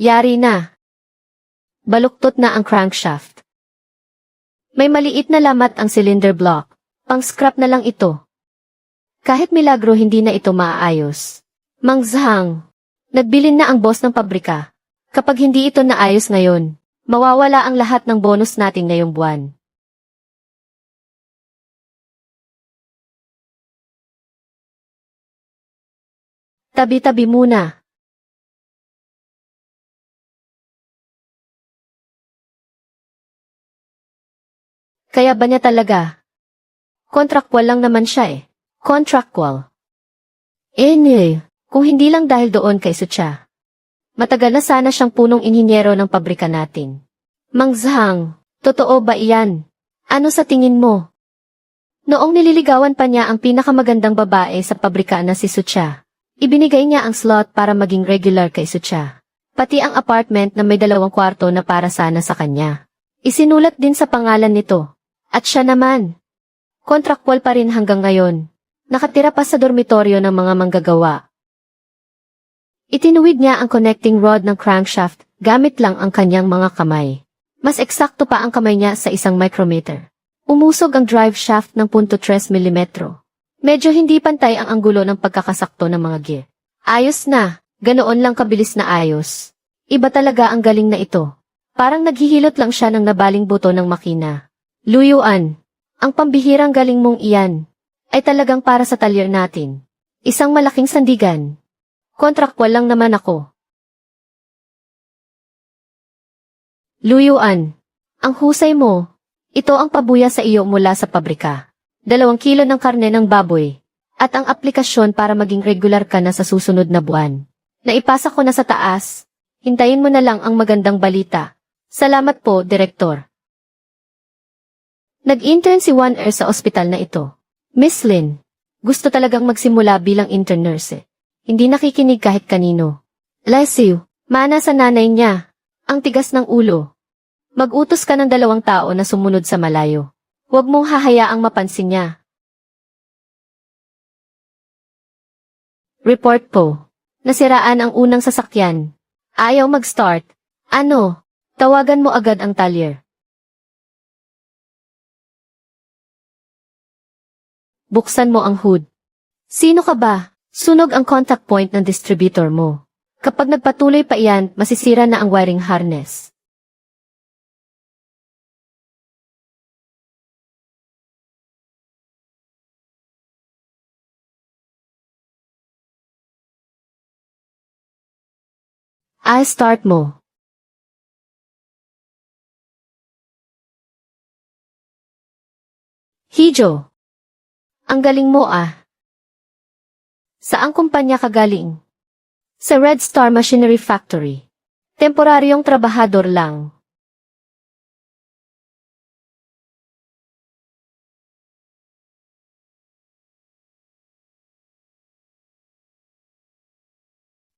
Yari na. Baluktot na ang crankshaft. May maliit na lamat ang cylinder block. Pang-scrap na lang ito. Kahit milagro hindi na ito maaayos. Mang Zhang, nagbilin na ang boss ng pabrika. Kapag hindi ito naayos ngayon, mawawala ang lahat ng bonus natin ngayong buwan. Tabi-tabi muna. Kaya ba niya talaga? Contractual lang naman siya eh. Contractual. Kung hindi lang dahil doon kay Sucha. Matagal na sana siyang punong inhinyero ng pabrika natin. Mang Zhang, totoo ba iyan? Ano sa tingin mo? Noong nililigawan pa niya ang pinakamagandang babae sa pabrika na si Sucha, ibinigay niya ang slot para maging regular kay Sucha. Pati ang apartment na may 2 kwarto na para sana sa kanya. Isinulat din sa pangalan nito. At siya naman, contractual pa rin hanggang ngayon. Nakatira pa sa dormitoryo ng mga manggagawa. Itinuwid niya ang connecting rod ng crankshaft gamit lang ang kanyang mga kamay. Mas eksakto pa ang kamay niya sa isang micrometer. Umusog ang drive shaft ng 0.3 mm. Medyo hindi pantay ang anggulo ng pagkakasakto ng mga gear. Ayos na, ganoon lang kabilis na ayos. Iba talaga ang galing na ito. Parang naghihilot lang siya ng nabaling buto ng makina. Luyuan, ang pambihirang galing mong iyan, ay talagang para sa talyer natin. Isang malaking sandigan. Contractual lang naman ako. Luyuan, ang husay mo, ito ang pabuya sa iyo mula sa pabrika. 2 kilo ng karne ng baboy, at ang aplikasyon para maging regular ka na sa susunod na buwan. Naipasa ko na sa taas, hintayin mo na lang ang magandang balita. Salamat po, Direktor. Nag-intern si Wan sa ospital na ito. Miss Lin, gusto talagang magsimula bilang intern nurse. Hindi nakikinig kahit kanino. Leslie, mana sa nanay niya. Ang tigas ng ulo. Mag-utos ka ng 2 tao na sumunod sa malayo. Huwag mong hahayaang mapansin niya. Report po. Nasiraan ang unang sasakyan. Ayaw mag-start. Ano? Tawagan mo agad ang talyer. Buksan mo ang hood. Sino ka ba? Sunog ang contact point ng distributor mo. Kapag nagpatuloy pa iyan, masisira na ang wiring harness. Start mo. Hijo. Ang galing mo ah. Saang kumpanya ka galing? Sa Red Star Machinery Factory. Temporaryong trabahador lang.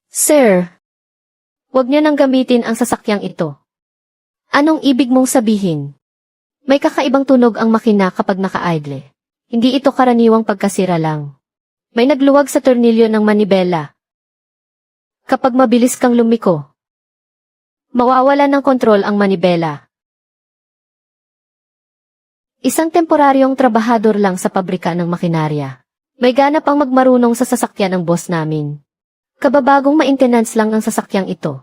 Sir, huwag niyo nang gamitin ang sasakyang ito. Anong ibig mong sabihin? May kakaibang tunog ang makina kapag naka-idle. Hindi ito karaniwang pagkasira lang. May nagluwag sa tornilyo ng manibela. Kapag mabilis kang lumiko, mawawala ng kontrol ang manibela. Isang temporaryong trabahador lang sa pabrika ng makinarya. May ganap ang magmarunong sa sasakyan ng boss namin. Kababagong maintenance lang ang sasakyang ito.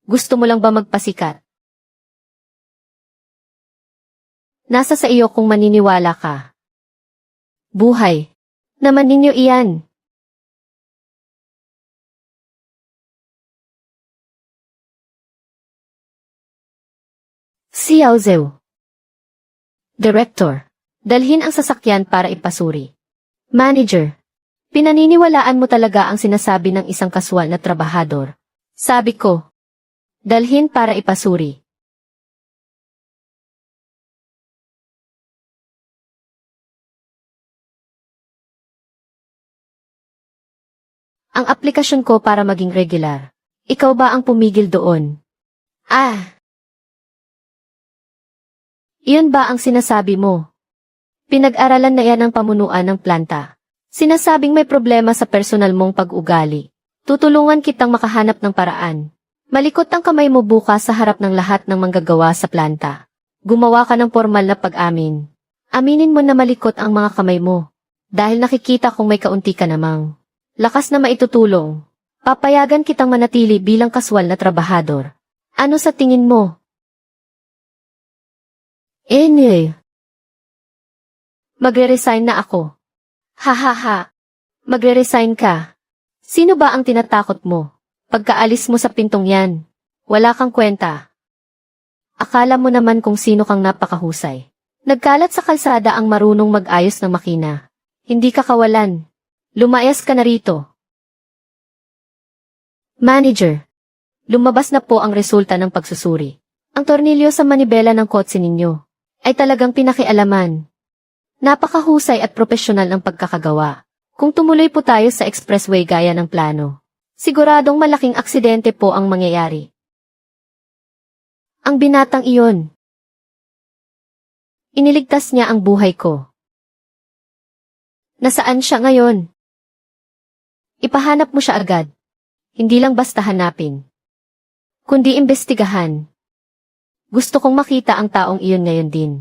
Gusto mo lang ba magpasikat? Nasa sa iyo kung maniniwala ka. Buhay. Naman ninyo iyan. Xiao Zhou. Director. Dalhin ang sasakyan para ipasuri. Manager. Pinaniniwalaan mo talaga ang sinasabi ng isang kaswal na trabahador. Sabi ko. Dalhin para ipasuri. Ang aplikasyon ko para maging regular. Ikaw ba ang pumigil doon? Iyon ba ang sinasabi mo? Pinag-aralan na yan ng pamunuan ng planta. Sinasabing may problema sa personal mong pag-ugali. Tutulungan kitang makahanap ng paraan. Malikot ang kamay mo bukas sa harap ng lahat ng manggagawa sa planta. Gumawa ka ng formal na pag-amin. Aminin mo na malikot ang mga kamay mo. Dahil nakikita kong may kaunti ka namang lakas na maitutulong. Papayagan kitang manatili bilang kaswal na trabahador. Ano sa tingin mo? Magre-resign na ako. Ha. Magre-resign ka. Sino ba ang tinatakot mo? Pagkaalis mo sa pintong yan, wala kang kwenta. Akala mo naman kung sino kang napakahusay. Nagkalat sa kalsada ang marunong mag-ayos ng makina. Hindi ka kawalan. Lumayas ka na rito. Manager. Lumabas na po ang resulta ng pagsusuri. Ang tornilyo sa manibela ng kotse ninyo ay talagang pinakialaman. Napakahusay at propesyonal ang pagkakagawa. Kung tumuloy po tayo sa expressway gaya ng plano, siguradong malaking aksidente po ang mangyayari. Ang binatang iyon. Iniligtas niya ang buhay ko. Nasaan siya ngayon? Ipahanap mo siya agad. Hindi lang basta hanapin, kundi imbestigahan. Gusto kong makita ang taong iyon ngayon din.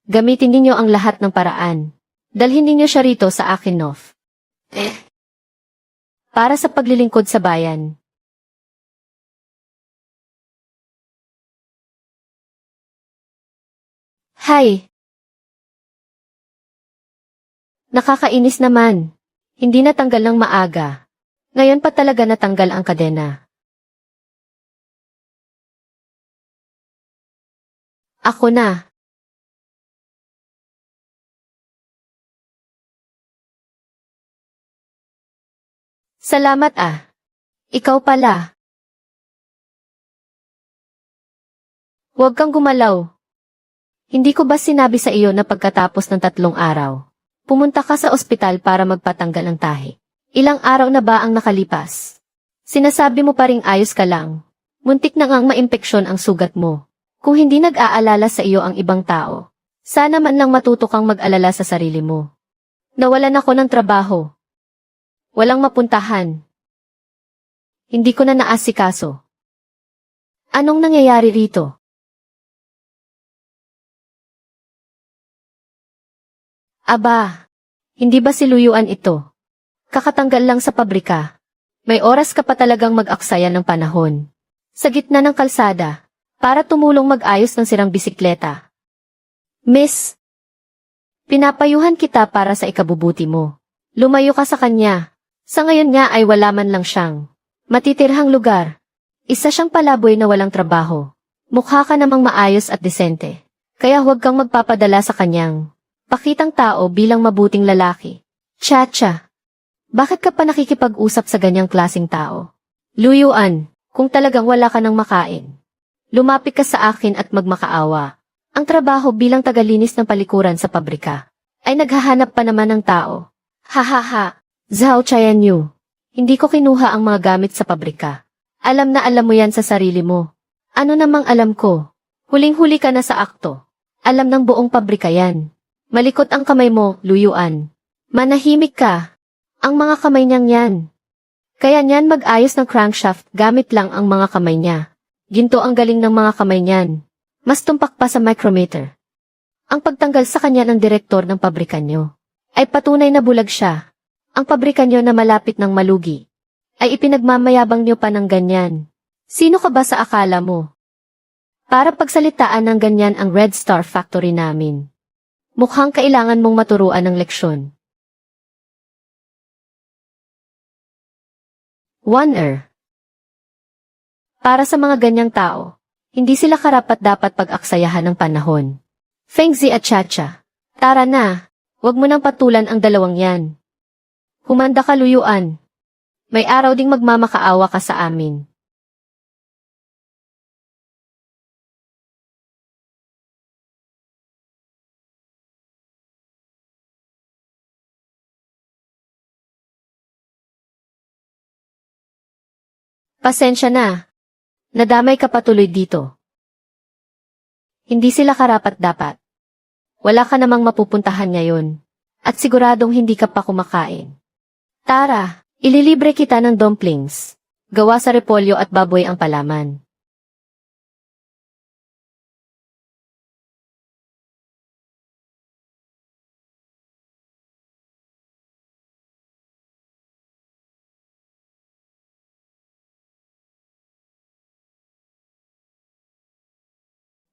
Gamitin ninyo ang lahat ng paraan. Dalhin ninyo siya rito sa akin, Nov. Para sa paglilingkod sa bayan. Hay! Nakakainis naman. Hindi natanggal ng maaga. Ngayon pa talaga natanggal ang kadena. Ako na. Salamat ah. Ikaw pala. Huwag kang gumalaw. Hindi ko ba sinabi sa iyo na pagkatapos ng 3 araw, pumunta ka sa ospital para magpatanggal ng tahi? Ilang araw na ba ang nakalipas? Sinasabi mo pa ring ayos ka lang. Muntik na ngang maimpeksyon ang sugat mo. Kung hindi nag-aalala sa iyo ang ibang tao, sana man lang matuto kang mag-alala sa sarili mo. Nawalan ako ng trabaho. Walang mapuntahan. Hindi ko na naasikaso. Anong nangyayari rito? Aba, hindi ba siluyuan ito? Kakatanggal lang sa pabrika. May oras ka pa talagang mag-aksaya ng panahon. Sa gitna ng kalsada, para tumulong mag-ayos ng sirang bisikleta. Miss, pinapayuhan kita para sa ikabubuti mo. Lumayo ka sa kanya. Sa ngayon nga ay wala man lang siyang matitirhang lugar. Isa siyang palaboy na walang trabaho. Mukha ka namang maayos at desente. Kaya huwag kang magpapadala sa kanyang pakitang tao bilang mabuting lalaki. Cha-cha. Bakit ka pa nakikipag-usap sa ganyang klaseng tao? Luyuan, kung talagang wala ka nang makain. Lumapit ka sa akin at magmakaawa. Ang trabaho bilang tagalinis ng palikuran sa pabrika ay naghahanap pa naman ng tao. Ha. Zhao Chayanyu, hindi ko kinuha ang mga gamit sa pabrika. Alam na alam mo yan sa sarili mo. Ano namang alam ko? Huling-huli ka na sa akto. Alam ng buong pabrika yan. Malikot ang kamay mo, luyuan. Manahimik ka. Ang mga kamay niyang yan. Kaya niyan mag-ayos ng crankshaft gamit lang ang mga kamay niya. Ginto ang galing ng mga kamay niyan. Mas tumpak pa sa micrometer. Ang pagtanggal sa kanya ng direktor ng pabrika niyo ay patunay na bulag siya. Ang pabrika niyo na malapit ng malugi ay ipinagmamayabang niyo pa ng ganyan. Sino ka ba sa akala mo? Para pagsalitaan ng ganyan ang Red Star Factory namin. Mukhang kailangan mong maturuan ng leksyon. Para sa mga ganyang tao, hindi sila karapat-dapat pag-aksayahan ng panahon. Fengzi at Chacha, tara na, wag mo nang patulan ang dalawang yan. Humanda ka, luyuan. May araw ding magmamakaawa ka sa amin. Pasensya na. Nadamay ka patuloy dito. Hindi sila karapat-dapat. Wala ka namang mapupuntahan ngayon. At siguradong hindi ka pa kumakain. Tara, ililibre kita ng dumplings. Gawa sa repolyo at baboy ang palaman.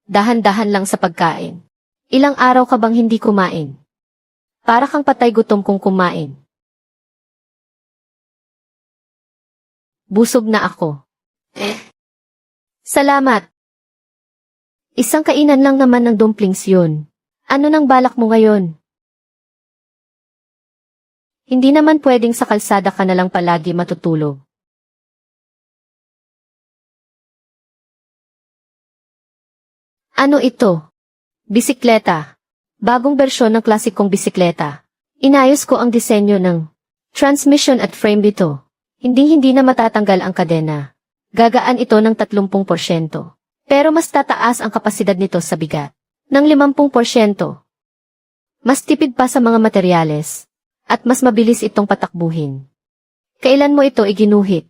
Dahan-dahan lang sa pagkain. Ilang araw ka bang hindi kumain? Para kang patay gutom kung kumain. Busog na ako. Salamat. Isang kainan lang naman ng dumplings yun. Ano nang balak mo ngayon? Hindi naman pwedeng sa kalsada ka na lang palagi matutulog. Ano ito? Bisikleta. Bagong bersyon ng klasikong bisikleta. Inayos ko ang disenyo ng transmission at frame dito. Hindi na matatanggal ang kadena. Gagaan ito ng 30%. Pero mas tataas ang kapasidad nito sa bigat. Ng 50%. Mas tipid pa sa mga materyales. At mas mabilis itong patakbuhin. Kailan mo ito iginuhit?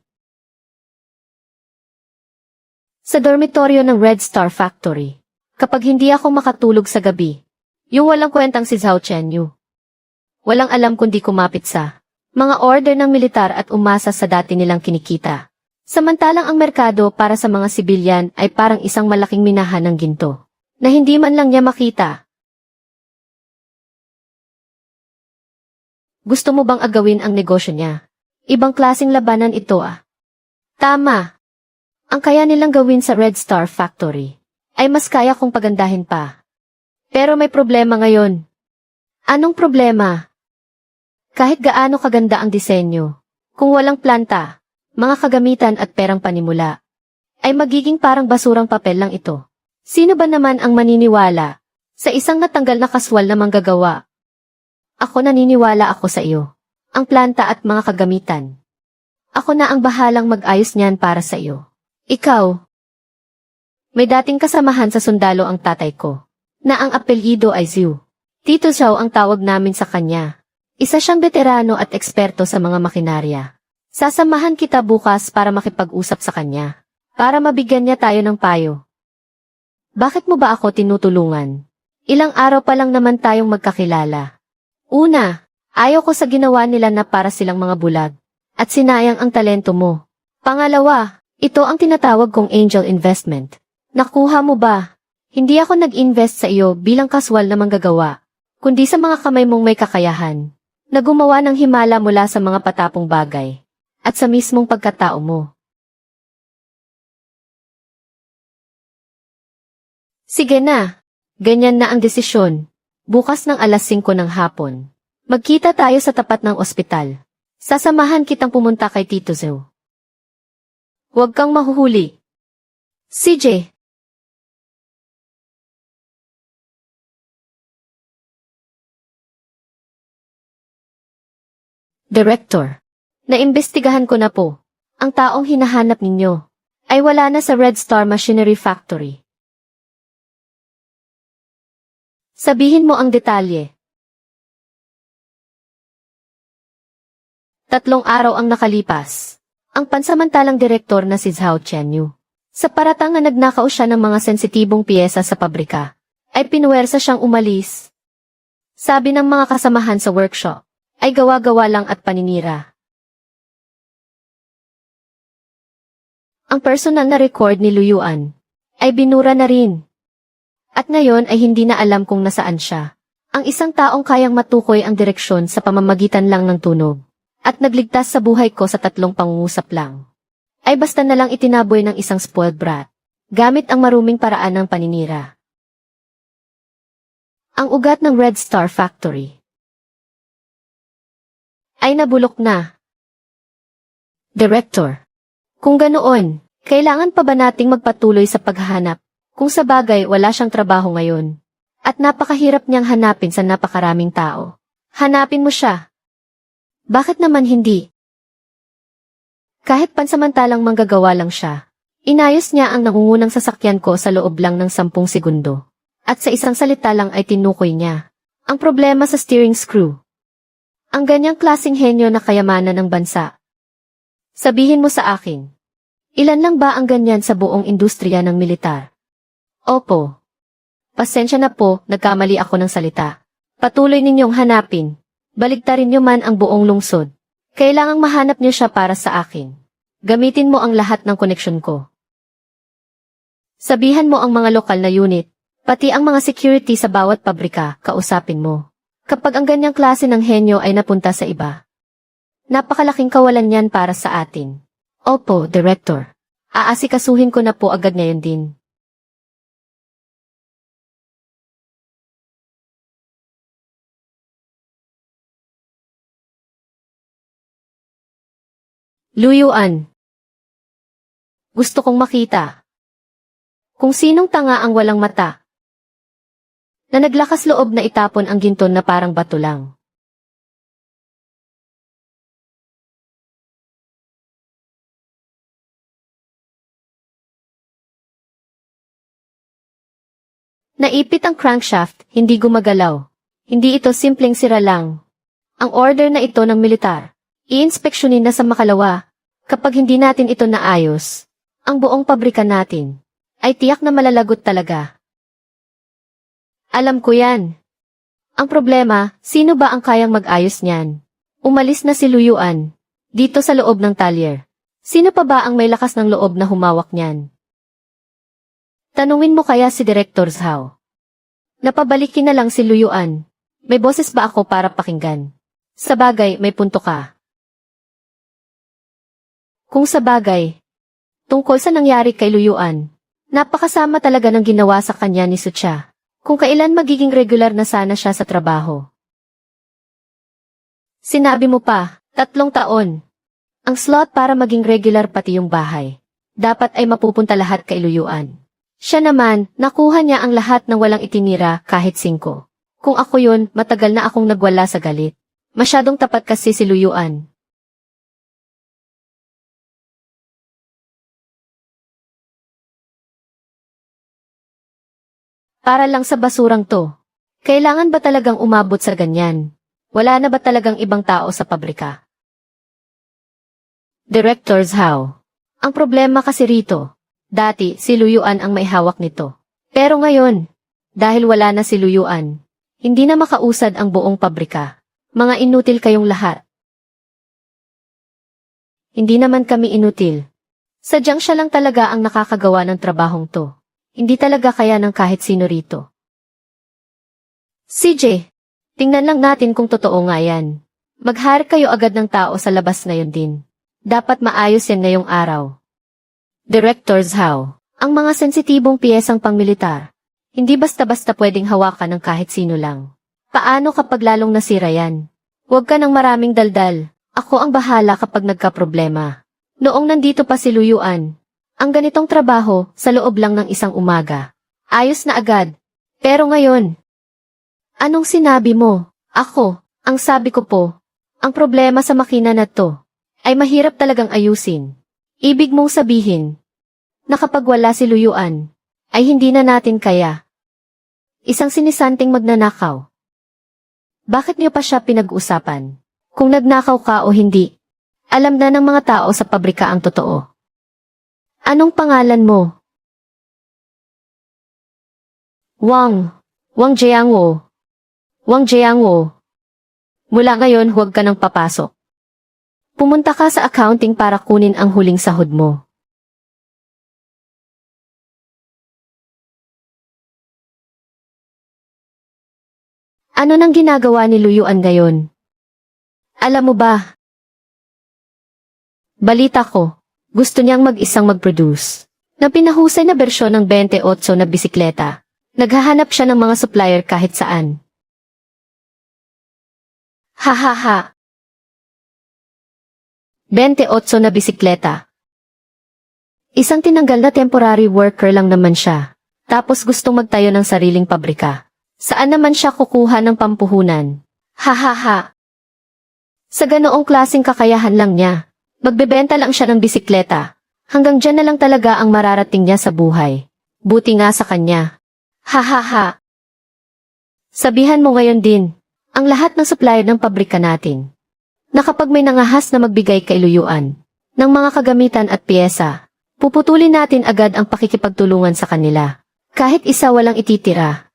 Sa dormitoryo ng Red Star Factory. Kapag hindi ako makatulog sa gabi. Yung walang kwentang si Zhao Chenyu. Walang alam kundi kumapit sa mga order ng militar at umasa sa dati nilang kinikita. Samantalang ang merkado para sa mga sibilyan ay parang isang malaking minahan ng ginto, na hindi man lang niya makita. Gusto mo bang agawin ang negosyo niya? Ibang klaseng labanan ito ah. Tama. Ang kaya nilang gawin sa Red Star Factory ay mas kaya kong pagandahin pa. Pero may problema ngayon. Anong problema? Kahit gaano kaganda ang disenyo, kung walang planta, mga kagamitan at perang panimula, ay magiging parang basurang papel lang ito. Sino ba naman ang maniniwala sa isang natanggal na kaswal na manggagawa? Ako naniniwala ako sa iyo. Ang planta at mga kagamitan. Ako na ang bahalang mag-ayos niyan para sa iyo. Ikaw. May dating kasamahan sa sundalo ang tatay ko, na ang apelyido ay Zhu. Tito Zhao ang tawag namin sa kanya. Isa siyang veterano at eksperto sa mga makinarya. Sasamahan kita bukas para makipag-usap sa kanya. Para mabigyan niya tayo ng payo. Bakit mo ba ako tinutulungan? Ilang araw pa lang naman tayong magkakilala. Una, ayaw ko sa ginawa nila na para silang mga bulag. At sinayang ang talento mo. Pangalawa, ito ang tinatawag kong angel investment. Nakuha mo ba? Hindi ako nag-invest sa iyo bilang kaswal na manggagawa, kundi sa mga kamay mong may kakayahan, na gumawa ng himala mula sa mga patapong bagay, at sa mismong pagkatao mo. Sige na, ganyan na ang desisyon. Bukas ng alas 5 ng hapon. Magkita tayo sa tapat ng ospital. Sasamahan kitang pumunta kay Tito Zhou. Huwag kang mahuhuli. CJ. Director. Naimbestigahan ko na po. Ang taong hinahanap ninyo ay wala na sa Red Star Machinery Factory. Sabihin mo ang detalye. 3 araw ang nakalipas. Ang pansamantalang direktor na si Zhao Chenyu, sa paratang na nagnakaw siya ng mga sensitibong piyesa sa pabrika, ay pinuwersa siyang umalis. Sabi ng mga kasamahan sa workshop, ay gawa-gawa lang at paninira. Ang personal na record ni Luyuan ay binura na rin. At ngayon ay hindi na alam kung nasaan siya. Ang isang taong kayang matukoy ang direksyon sa pamamagitan lang ng tunog at nagligtas sa buhay ko sa 3 pangungusap lang, ay basta na lang itinaboy ng isang spoiled brat gamit ang maruming paraan ng paninira. Ang ugat ng Red Star Factory ay nabulok na. Director. Kung ganoon, kailangan pa ba nating magpatuloy sa paghahanap? Kung sa bagay wala siyang trabaho ngayon. At napakahirap niyang hanapin sa napakaraming tao. Hanapin mo siya. Bakit naman hindi? Kahit pansamantalang manggagawa lang siya, inayos niya ang nangungunang sasakyan ko sa loob lang ng 10 segundo. At sa isang salita lang ay tinukoy niya ang problema sa steering screw. Ang ganyang klaseng henyo na kayamanan ng bansa. Sabihin mo sa akin, Ilan lang ba ang ganyan sa buong industriya ng militar? Opo. Pasensya na po, nagkamali ako ng salita. Patuloy ninyong hanapin. Baligtarin niyo man ang buong lungsod. Kailangang mahanap niyo siya para sa akin. Gamitin mo ang lahat ng koneksyon ko. Sabihan mo ang mga lokal na unit, pati ang mga security sa bawat pabrika, kausapin mo. Kapag ang ganyang klase ng henyo ay napunta sa iba. Napakalaking kawalan yan para sa atin. Opo, Director. Aasikasuhin ko na po agad ngayon din. Luyuan. Gusto kong makita. Kung sinong tanga ang walang mata. Na naglakas loob na itapon ang ginton na parang bato lang. Naipit ang crankshaft, hindi gumagalaw. Hindi ito simpleng sira lang. Ang order na ito ng militar. I-inspeksyonin na sa makalawa. Kapag hindi natin ito naayos, ang buong pabrika natin ay tiyak na malalagot talaga. Alam ko yan. Ang problema, sino ba ang kayang mag-ayos niyan? Umalis na si Luyuan. Dito sa loob ng talyer. Sino pa ba ang may lakas ng loob na humawak niyan? Tanungin mo kaya si Director Zhao. Napabalikin na lang si Luyuan. May boses ba ako para pakinggan? Sa bagay, may punto ka. Kung sa bagay, tungkol sa nangyari kay Luyuan, napakasama talaga ng ginawa sa kanya ni Sucha. Kung kailan magiging regular na sana siya sa trabaho. Sinabi mo pa, 3 taon. Ang slot para maging regular pati yung bahay. Dapat ay mapupunta lahat kay Luyuan. Siya naman, nakuha niya ang lahat ng walang itinira kahit 5. Kung ako yun, matagal na akong nagwala sa galit. Masyadong tapat kasi si Luyuan. Para lang sa basurang to. Kailangan ba talagang umabot sa ganyan? Wala na ba talagang ibang tao sa pabrika? Director Zhao. Ang problema kasi rito, dati si Luyuan ang may hawak nito. Pero ngayon, dahil wala na si Luyuan, hindi na makausad ang buong pabrika. Mga inutil kayong lahat. Hindi naman kami inutil. Sadyang siya lang talaga ang nakakagawa ng trabahong to. Hindi talaga kaya ng kahit sino rito. CJ, tingnan lang natin kung totoo nga yan. Mag-hire kayo agad ng tao sa labas ngayon din. Dapat maayos yan ngayong araw. Director Zhao, ang mga sensitibong piyesang pangmilitar, hindi basta-basta pwedeng hawakan ng kahit sino lang. Paano kapag lalong nasira yan? Huwag ka ng maraming daldal. Ako ang bahala kapag nagka-problema. Noong nandito pa si Luyuan, ang ganitong trabaho sa loob lang ng isang umaga. Ayos na agad. Pero ngayon, anong sinabi mo? Ako, ang sabi ko po, ang problema sa makina na to ay mahirap talagang ayusin. Ibig mong sabihin na kapag wala si Luyuan, ay hindi na natin kaya. Isang sinisanting magnanakaw. Bakit niyo pa siya pinag-usapan? Kung nagnakaw ka o hindi, alam na ng mga tao sa pabrika ang totoo. Anong pangalan mo? Wang Jiangwo. Wang Jiangwo. Mula ngayon huwag ka nang papasok. Pumunta ka sa accounting para kunin ang huling sahod mo. Ano nang ginagawa ni Luyuan ngayon? Alam mo ba? Balita ko. Gusto niyang mag-isang mag-produce ng pinahusay na bersyon ng 28 na bisikleta. Naghahanap siya ng mga supplier kahit saan. Ha. 28 na bisikleta. Isang tinanggal na temporary worker lang naman siya. Tapos gustong magtayo ng sariling pabrika. Saan naman siya kukuha ng pampuhunan? Ha. Sa ganoong klaseng kakayahan lang niya. Magbebenta lang siya ng bisikleta. Hanggang dyan na lang talaga ang mararating niya sa buhay. Buti nga sa kanya. Ha. Sabihan mo ngayon din, ang lahat ng supplier ng pabrika natin, na kapag may nangahas na magbigay kay Luyuan, ng mga kagamitan at piyesa, Puputulin natin agad ang pakikipagtulungan sa kanila. Kahit isa walang ititira.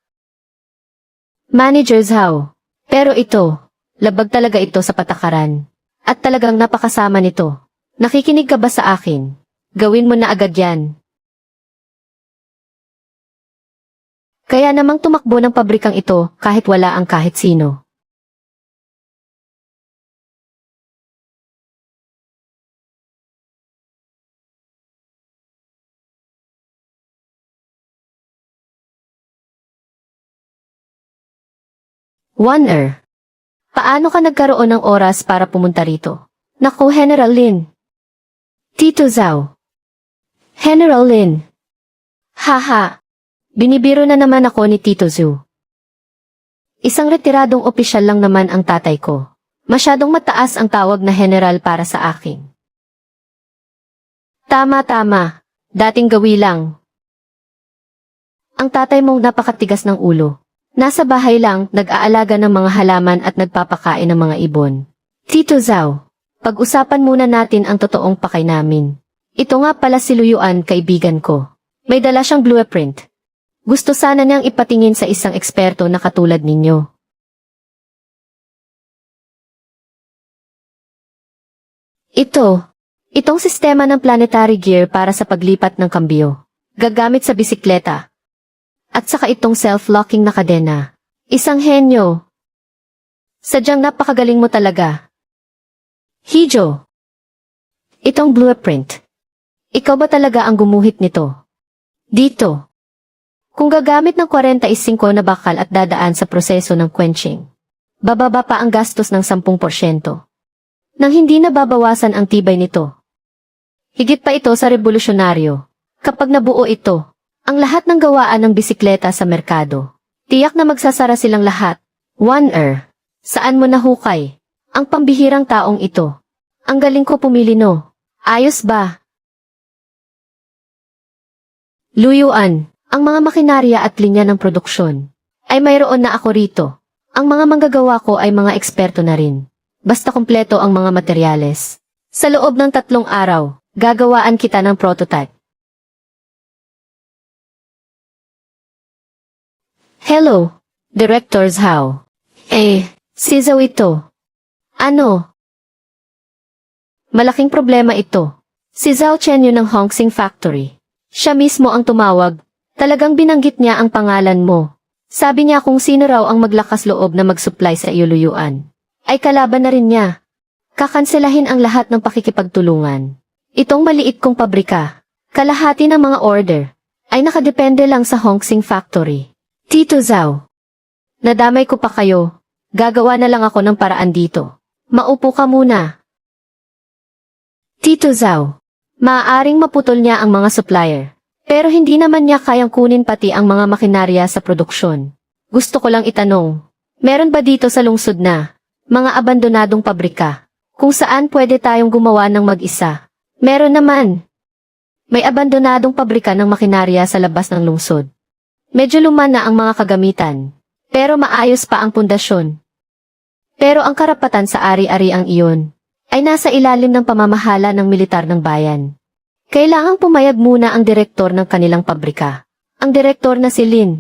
Manager Zhao. Pero ito, labag talaga ito sa patakaran. At talagang napakasama nito. Nakikinig ka ba sa akin? Gawin mo na agad yan. Kaya namang tumakbo ng pabrikang ito kahit wala ang kahit sino. Wonder. Paano ka nagkaroon ng oras para pumunta rito? Naku, General Lin. Tito Zhao. General Lin. Haha. Binibiro na naman ako ni Tito Zhu. Isang retiradong opisyal lang naman ang tatay ko. Masyadong mataas ang tawag na general para sa akin. Tama. Dating gawi lang. Ang tatay mong napakatigas ng ulo. Nasa bahay lang, nag-aalaga ng mga halaman at nagpapakain ng mga ibon. Tito Zhao, pag-usapan muna natin ang totoong pakay namin. Ito nga pala si Luyuan, kaibigan ko. May dala siyang blueprint. Gusto sana niyang ipatingin sa isang eksperto na katulad ninyo. Itong sistema ng planetary gear para sa paglipat ng kambyo. Gagamit sa bisikleta. At saka itong self-locking na kadena. Isang henyo. Sadyang napakagaling mo talaga. Hijo. Itong blueprint. Ikaw ba talaga ang gumuhit nito? Dito. Kung gagamit ng 45 na bakal at dadaan sa proseso ng quenching, bababa pa ang gastos ng 10%. Nang hindi nababawasan ang tibay nito. Higit pa ito sa revolusyonaryo. Kapag nabuo ito, ang lahat ng gawaan ng bisikleta sa merkado. Tiyak na magsasara silang lahat. Wonder. Saan mo nahukay? Ang pambihirang taong ito. Ang galing ko pumili no. Ayos ba? Luyuan. Ang mga makinarya at linya ng produksyon. Ay mayroon na ako rito. Ang mga manggagawa ko ay mga eksperto na rin. Basta kumpleto ang mga materyales. Sa loob ng 3 araw, gagawaan kita ng prototype. Hello, Director Zhao. Si Zhao ito. Ano? Malaking problema ito. Si Zhao Chenyu ng Hongxing Factory. Siya mismo ang tumawag. Talagang binanggit niya ang pangalan mo. Sabi niya kung sino raw ang maglakas loob na mag-supply sa iyo Luyuan. Ay kalaban na rin niya. Kakanselahin ang lahat ng pakikipagtulungan. Itong maliit kong pabrika, kalahati ng mga order, ay nakadepende lang sa Hongxing Factory. Tito Zhao, nadamay ko pa kayo. Gagawa na lang ako ng paraan dito. Maupo ka muna. Tito Zhao, maaaring maputol niya ang mga supplier. Pero hindi naman niya kayang kunin pati ang mga makinarya sa produksyon. Gusto ko lang itanong, meron ba dito sa lungsod na mga abandonadong pabrika kung saan pwede tayong gumawa ng mag-isa? Meron naman. May abandonadong pabrika ng makinarya sa labas ng lungsod. Medyo luma na ang mga kagamitan, pero maayos pa ang pundasyon. Pero ang karapatan sa ari-ariang iyon ay nasa ilalim ng pamamahala ng militar ng bayan. Kailangang pumayag muna ang direktor ng kanilang pabrika. Ang direktor na si Lin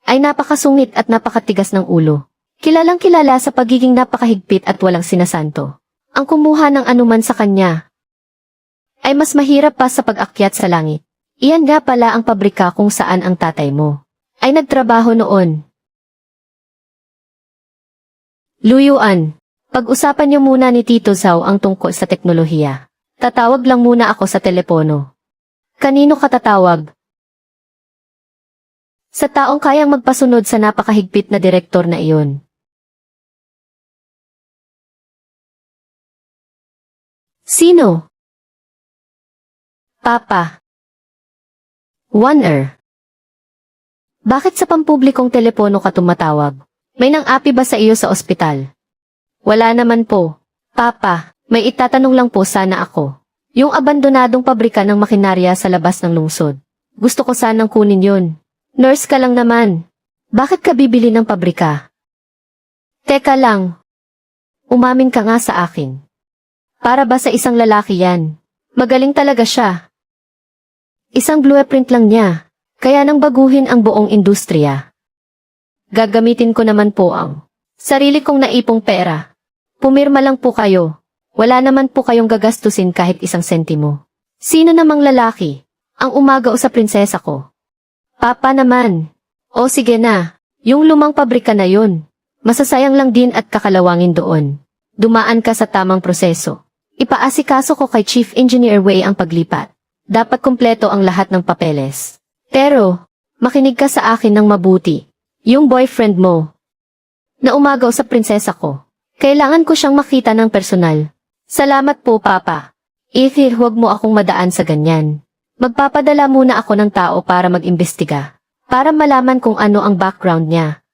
ay napakasungit at napakatigas ng ulo. Kilalang kilala sa pagiging napakahigpit at walang sinasanto. Ang kumuha ng anuman sa kanya ay mas mahirap pa sa pag-akyat sa langit. Iyan nga pala ang pabrika kung saan ang tatay mo ay nagtrabaho noon. Luyuan, pag-usapan niyo muna ni Tito Zhao ang tungkol sa teknolohiya. Tatawag lang muna ako sa telepono. Kanino ka tatawag? Sa taong kayang magpasunod sa napakahigpit na direktor na iyon. Sino? Papa. Wonder. Bakit sa pampublikong telepono ka tumatawag? May nang-api ba sa iyo sa ospital? Wala naman po. Papa, may itatanong lang po sana ako. Yung abandonadong pabrika ng makinarya sa labas ng lungsod. Gusto ko sanang kunin yun. Nurse ka lang naman. Bakit ka bibili ng pabrika? Teka lang. Umamin ka nga sa akin. Para ba sa isang lalaki yan? Magaling talaga siya. Isang blueprint lang niya, kaya nang baguhin ang buong industriya. Gagamitin ko naman po ang sarili kong naipong pera. Pumirma lang po kayo. Wala naman po kayong gagastusin kahit isang sentimo. Sino namang lalaki ang umagaw sa prinsesa ko? Papa naman. O sige na, yung lumang pabrika na yun. Masasayang lang din at kakalawangin doon. Dumaan ka sa tamang proseso. Ipaasikaso ko kay Chief Engineer Wei ang paglipat. Dapat kumpleto ang lahat ng papeles. Pero, makinig ka sa akin ng mabuti. Yung boyfriend mo na umagaw sa prinsesa ko. Kailangan ko siyang makita ng personal. Salamat po, Papa. Ether, huwag mo akong madaan sa ganyan. Magpapadala muna ako ng tao para mag-imbestiga. Para malaman kung ano ang background niya.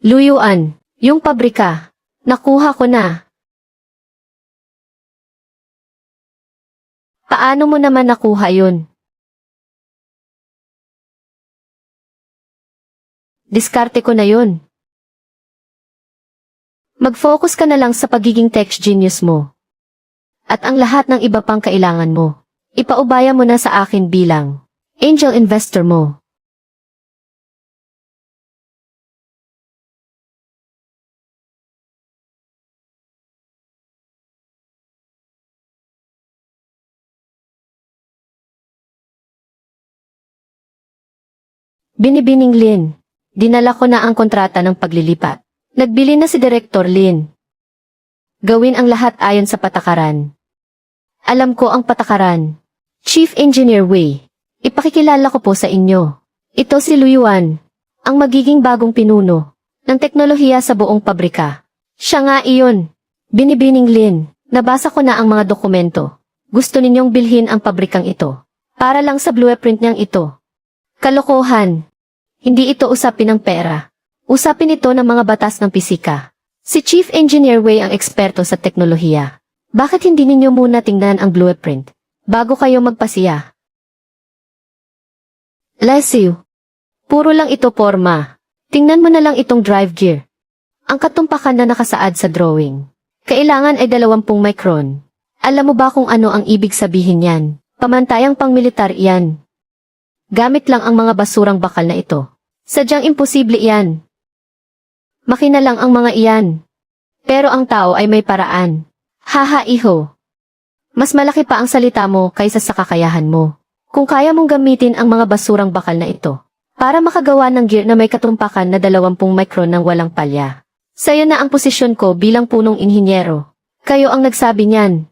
Luyuan, yung pabrika. Nakuha ko na. Paano mo naman nakuha yun? Diskarte ko na yun. Mag-focus ka na lang sa pagiging tech genius mo. At ang lahat ng iba pang kailangan mo. Ipaubaya mo na sa akin bilang angel investor mo. Binibining Lin. Dinala ko na ang kontrata ng paglilipat. Nagbili na si Director Lin. Gawin ang lahat ayon sa patakaran. Alam ko ang patakaran. Chief Engineer Wei. Ipakikilala ko po sa inyo. Ito si Luyuan, ang magiging bagong pinuno ng teknolohiya sa buong pabrika. Siya nga iyon. Binibining Lin. Nabasa ko na ang mga dokumento. Gusto ninyong bilhin ang pabrikang ito. Para lang sa blueprint niyang ito. Kalokohan. Hindi ito usapin ng pera. Usapin ito ng mga batas ng pisika. Si Chief Engineer Wei ang eksperto sa teknolohiya. Bakit hindi ninyo muna tingnan ang blueprint bago kayo magpasiya? Lesiu. Puro lang ito porma. Tingnan mo na lang itong drive gear. Ang katumpakan na nakasaad sa drawing. Kailangan ay 20 micron. Alam mo ba kung ano ang ibig sabihin yan? Pamantayang pang-militar yan. Gamit lang ang mga basurang bakal na ito. Sadyang imposible iyan. Makina lang ang mga iyan. Pero ang tao ay may paraan. Haha iho. Mas malaki pa ang salita mo kaysa sa kakayahan mo. Kung kaya mong gamitin ang mga basurang bakal na ito para makagawa ng gear na may katumpakan na 20 micron ng walang palya. Sa'yo na ang posisyon ko bilang punong inhinyero. Kayo ang nagsabi niyan.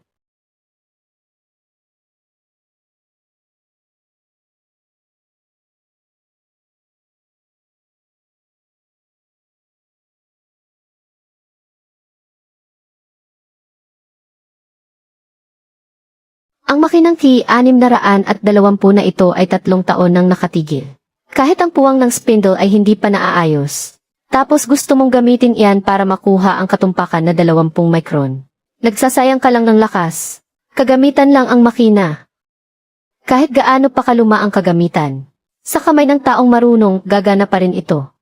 Ang makinang T620 na ito ay 3 taon nang nakatigil. Kahit ang puwang ng spindle ay hindi pa naaayos. Tapos gusto mong gamitin iyan para makuha ang katumpakan na 20 micron. Nagsasayang ka lang ng lakas. Kagamitan lang ang makina. Kahit gaano pa kaluma ang kagamitan. Sa kamay ng taong marunong, gagana pa rin ito.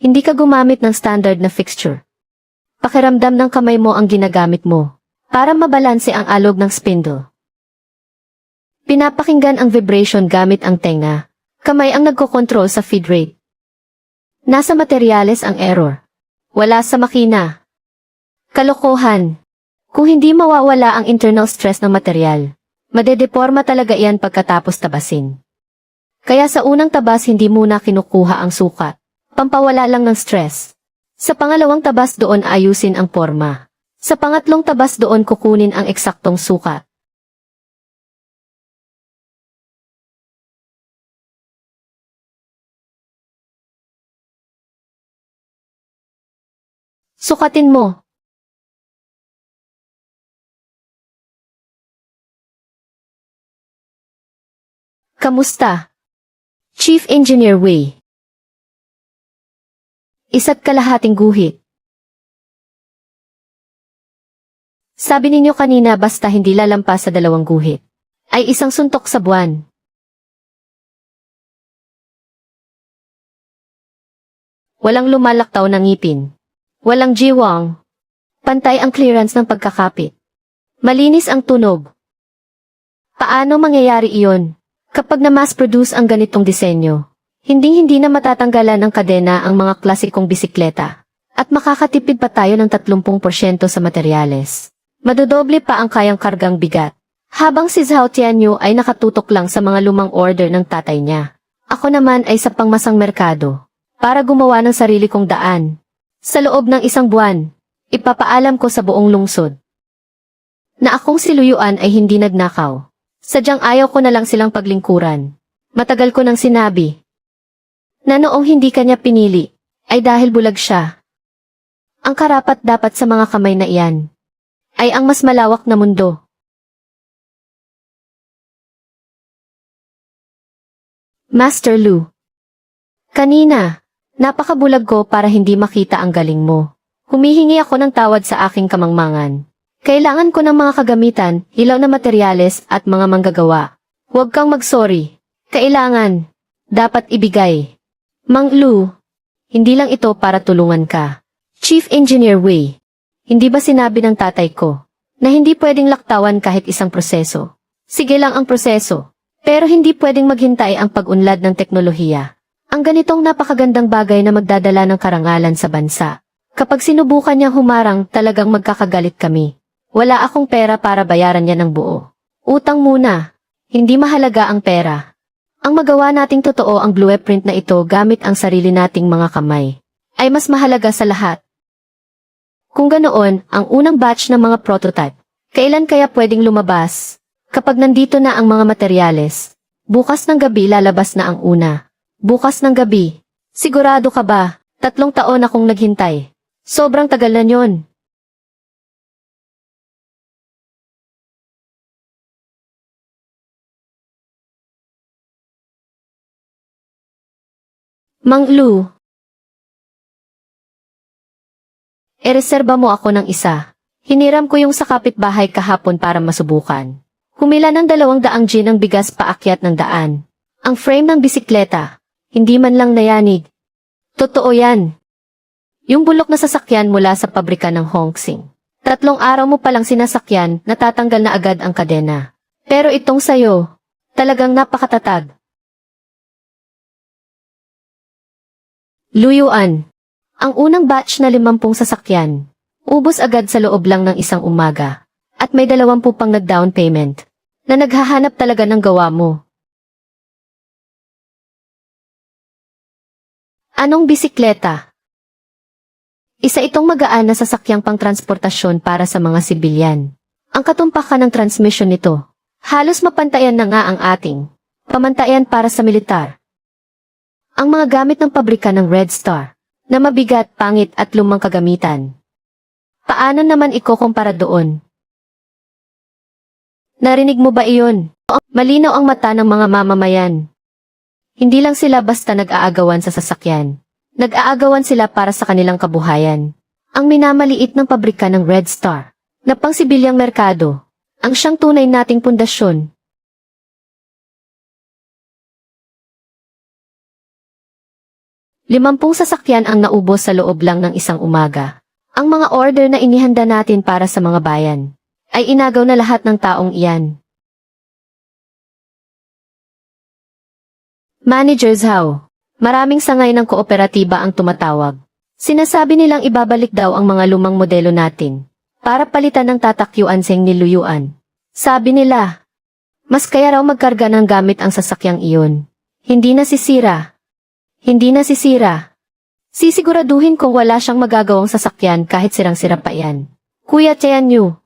Hindi ka gumamit ng standard na fixture. Pakiramdam ng kamay mo ang ginagamit mo para mabalanse ang alog ng spindle. Pinapakinggan ang vibration gamit ang tenga. Kamay ang nagkokontrol sa feed rate. Nasa materyales ang error. Wala sa makina. Kalokohan. Kung hindi mawawala ang internal stress ng materyal, madedeporma talaga iyan pagkatapos tabasin. Kaya sa unang tabas hindi muna kinukuha ang sukat. Pampawala lang ng stress. Sa pangalawang tabas doon ayusin ang porma. Sa pangatlong tabas doon kukunin ang eksaktong sukat. Sukatin mo. Kamusta? Chief Engineer Wei. 1.5 guhit. Sabi ninyo kanina basta hindi lalampas sa 2 guhit. Ay isang suntok sa buwan. Walang lumalaktaw na ngipin. Walang jiwang. Pantay ang clearance ng pagkakapit. Malinis ang tunog. Paano mangyayari iyon? Kapag na-mass-produce ang ganitong disenyo, hindi na matatanggalan ng kadena ang mga klasikong bisikleta. At makakatipid pa tayo ng 30% sa materyales. Madodoble pa ang kayang kargang bigat. Habang si Zhao Tianyu ay nakatutok lang sa mga lumang order ng tatay niya. Ako naman ay sa pangmasang merkado. Para gumawa ng sarili kong daan. Sa loob ng isang buwan, ipapaalam ko sa buong lungsod na akong si Luyuan ay hindi nagnakaw. Sadyang ayaw ko na lang silang paglingkuran. Matagal ko nang sinabi na noong hindi kanya pinili ay dahil bulag siya. Ang karapat-dapat sa mga kamay na iyan ay ang mas malawak na mundo. Master Lu, kanina, napakabulag ko para hindi makita ang galing mo. Humihingi ako ng tawad sa aking kamangmangan. Kailangan ko ng mga kagamitan, ilaw na materyales at mga manggagawa. Huwag kang mag-sorry. Kailangan. Dapat ibigay. Mang Lu, hindi lang ito para tulungan ka. Chief Engineer Wei, hindi ba sinabi ng tatay ko na hindi pwedeng laktawan kahit isang proseso? Sige lang ang proseso, pero hindi pwedeng maghintay ang pag-unlad ng teknolohiya. Ang ganitong napakagandang bagay na magdadala ng karangalan sa bansa. Kapag sinubukan niyang humarang, talagang magkakagalit kami. Wala akong pera para bayaran niya ng buo. Utang muna. Hindi mahalaga ang pera. Ang magawa nating totoo ang blueprint na ito gamit ang sarili nating mga kamay ay mas mahalaga sa lahat. Kung ganoon, ang unang batch ng mga prototype, kailan kaya pwedeng lumabas? Kapag nandito na ang mga materyales, bukas ng gabi lalabas na ang una. Bukas ng gabi. Sigurado ka ba? 3 taon akong naghintay. Sobrang tagal na yon. Mang Lu, ereserba mo ako ng isa. Hiniram ko yung sa kapitbahay kahapon para masubukan. Humila ng 200 gin ang bigas paakyat ng daan. Ang frame ng bisikleta, hindi man lang nayanig. Totoo yan. Yung bulok na sasakyan mula sa pabrika ng Hongsing. 3 araw mo palang sinasakyan, natatanggal na agad ang kadena. Pero itong sayo, talagang napakatatag. Luyuan. Ang unang batch na 50 sasakyan, ubos agad sa loob lang ng isang umaga. At may 20 pang nag-down payment, na naghahanap talaga ng gawa mo. Anong bisikleta? Isa itong magaan na sasakyang pang-transportasyon para sa mga sibilyan. Ang katumpakan ng transmission nito, halos mapantayan na nga ang ating pamantayan para sa militar. Ang mga gamit ng pabrika ng Red Star, na mabigat, pangit at lumang kagamitan. Paano naman ikukumpara doon? Narinig mo ba iyon? Malinaw ang mata ng mga mamamayan. Hindi lang sila basta nag-aagawan sa sasakyan. Nag-aagawan sila para sa kanilang kabuhayan. Ang minamaliit ng pabrika ng Red Star, na pang-sibilyang merkado, ang siyang tunay nating pundasyon. Limampung sasakyan ang naubos sa loob lang ng isang umaga. Ang mga order na inihanda natin para sa mga bayan ay inagaw na lahat ng taong iyan. Manager Zhao, maraming sangay ng kooperatiba ang tumatawag. Sinasabi nilang ibabalik daw ang mga lumang modelo natin para palitan ng tatakyuan seng ni Luyuan. Sabi nila, mas kaya raw magkarga ng gamit ang sasakyang iyon. Hindi nasisira. Hindi nasisira. Sisiguraduhin kong wala siyang magagawang sasakyan kahit sirang-sira pa yan. Kuya Tianyu.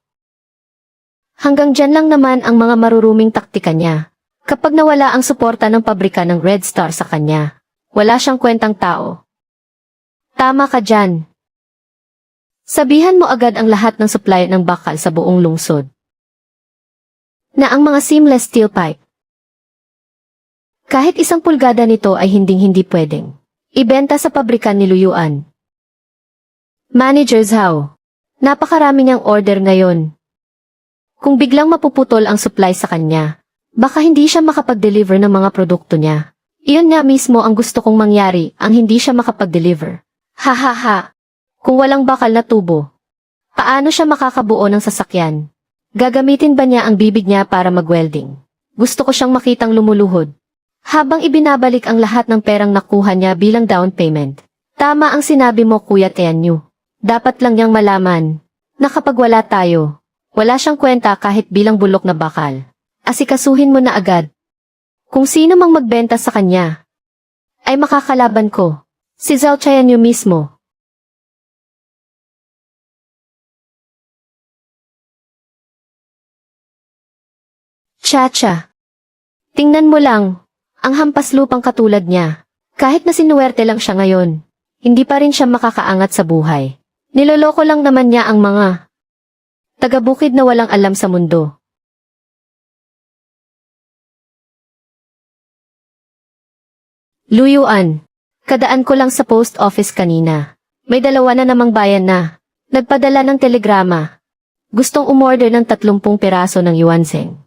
Hanggang dyan lang naman ang mga maruruming taktika niya. Kapag nawala ang suporta ng pabrika ng Red Star sa kanya, wala siyang kwentang tao. Tama ka dyan. Sabihan mo agad ang lahat ng supply ng bakal sa buong lungsod. Na ang mga seamless steel pipe, kahit 1 pulgada nito ay hinding-hindi pwedeng ibenta sa pabrikan ni Luyuan. Manager Zhao, napakarami niyang order ngayon. Kung biglang mapuputol ang supply sa kanya, baka hindi siya makapag-deliver ng mga produkto niya. Iyon nga mismo ang gusto kong mangyari, ang hindi siya makapag-deliver. Ha ha ha. Kung walang bakal na tubo, paano siya makakabuo ng sasakyan? Gagamitin ba niya ang bibig niya para mag-welding? Gusto ko siyang makitang lumuluhod. Habang ibinabalik ang lahat ng perang nakuha niya bilang down payment. Tama ang sinabi mo, Kuya Tianyu. Dapat lang niyang malaman na kapag wala tayo, wala siyang kwenta kahit bilang bulok na bakal. Asikasuhin mo na agad. Kung sino mang magbenta sa kanya, ay makakalaban ko. Si Zhao Tianyu mismo. Cha-cha. Tingnan mo lang, ang hampas lupang katulad niya. Kahit na sinuwerte lang siya ngayon, hindi pa rin siya makakaangat sa buhay. Niloloko lang naman niya ang mga taga-bukid na walang alam sa mundo. Luyuan, kadaan ko lang sa post office kanina. May dalawa na namang bayan na nagpadala ng telegrama. Gustong umorder ng 30 piraso ng yuanseng.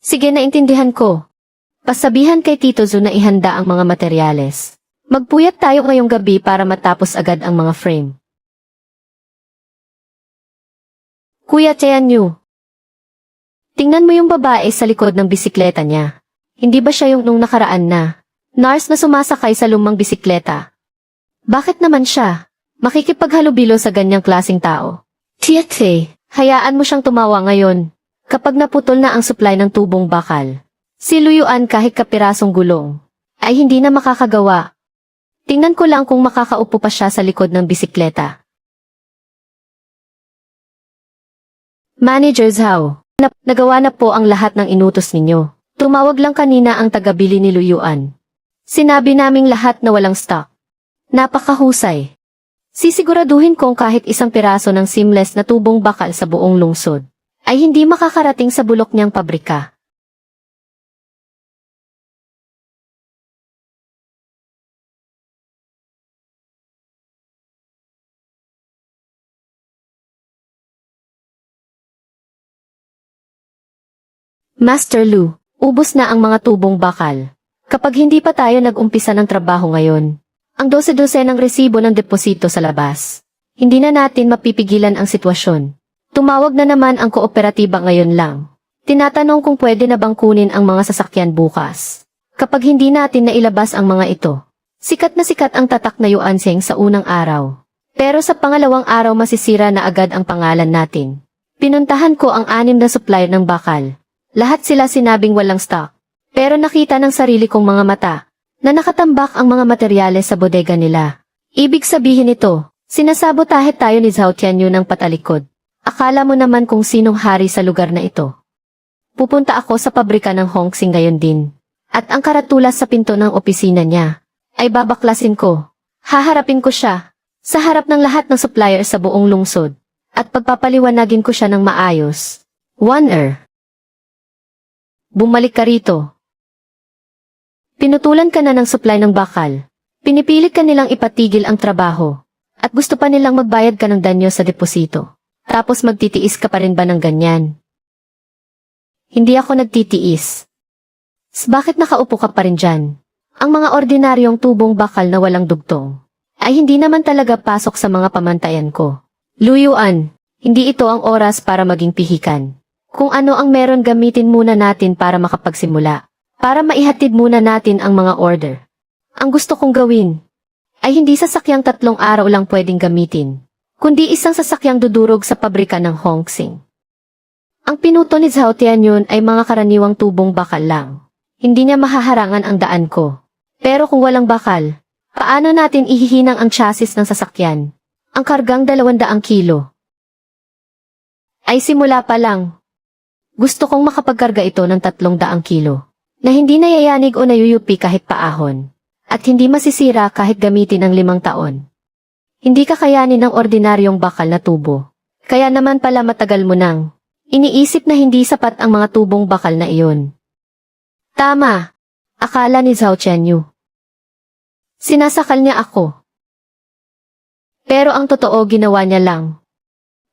Sige, naintindihan ko. Pasabihan kay Tito Zu na ihanda ang mga materyales. Magpuyat tayo ngayong gabi para matapos agad ang mga frame. Kuya Tianyu, tingnan mo yung babae sa likod ng bisikleta niya. Hindi ba siya yung nung nakaraan na nurse na sumasakay sa lumang bisikleta? Bakit naman siya makikipaghalubilo sa ganyang klaseng tao? Tiate, hayaan mo siyang tumawa ngayon. Kapag naputol na ang supply ng tubong bakal, si Luyuan kahit kapirasong gulong ay hindi na makakagawa. Tingnan ko lang kung makakaupo pa siya sa likod ng bisikleta. Manager Zhao, nagawa na po ang lahat ng inutos ninyo. Tumawag lang kanina ang tagabili ni Luyuan. Sinabi naming lahat na walang stock. Napakahusay. Sisiguraduhin kong kahit isang piraso ng seamless na tubong bakal sa buong lungsod ay hindi makakarating sa bulok niyang pabrika. Master Lu, ubos na ang mga tubong bakal. Kapag hindi pa tayo nag-umpisa ng trabaho ngayon, ang 12-12 ng resibo ng deposito sa labas, hindi na natin mapipigilan ang sitwasyon. Tumawag na naman ang kooperatiba ngayon lang. Tinatanong kung pwede na bang kunin ang mga sasakyan bukas. Kapag hindi natin nailabas ang mga ito, sikat na sikat ang tatak na yuanseng sa unang araw. Pero sa pangalawang araw masisira na agad ang pangalan natin. Pinuntahan ko ang 6 na supplier ng bakal. Lahat sila sinabing walang stock. Pero nakita ng sarili kong mga mata na nakatambak ang mga materyales sa bodega nila. Ibig sabihin ito, sinasabotahe tayo ni Zhao Tianyu ng patalikod. Akala mo naman kung sinong hari sa lugar na ito. Pupunta ako sa pabrika ng Hongxing ngayon din. At ang karatula sa pinto ng opisina niya ay babaklasin ko. Haharapin ko siya sa harap ng lahat ng supplier sa buong lungsod at pagpapaliwanagin ko siya ng maayos. Bumalik ka rito. Pinutulan ka na ng supply ng bakal. Pinipilit ka nilang ipatigil ang trabaho. At gusto pa nilang magbayad ka ng danyo sa deposito. Tapos magtitiis ka pa rin ba ng ganyan? Hindi ako nagtitiis. Bakit nakaupo ka pa rin dyan? Ang mga ordinaryong tubong bakal na walang dugtong ay hindi naman talaga pasok sa mga pamantayan ko. Luyuan, hindi ito ang oras para maging pihikan. Kung ano ang meron gamitin muna natin para makapagsimula. Para maihatid muna natin ang mga order. Ang gusto kong gawin ay hindi sasakyang 3 araw lang pwedeng gamitin, kundi isang sasakyang dudurog sa pabrika ng Hongxing. Ang pinuto ni Zhao Tianyu ay mga karaniwang tubong bakal lang. Hindi niya mahaharangan ang daan ko. Pero kung walang bakal, paano natin ihihinang ang chassis ng sasakyan? Ang kargang 200 kilo. Ay simula pa lang. Gusto kong makapagkarga ito ng 300 kilo, na hindi nayayanig o nayuyupi kahit paahon, at hindi masisira kahit gamitin ng 5 taon. Hindi kakayanin ng ordinaryong bakal na tubo. Kaya naman pala matagal mo nang iniisip na hindi sapat ang mga tubong bakal na iyon. Tama, akala ni Zhao Tianyu. Sinasakal niya ako. Pero ang totoo ginawa niya lang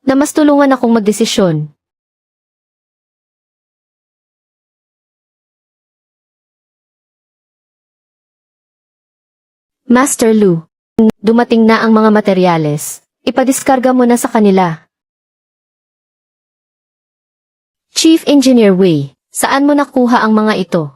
na mas tulungan akong magdesisyon. Master Lu, dumating na ang mga materyales. Ipadiskarga mo na sa kanila. Chief Engineer Wei, saan mo nakuha ang mga ito?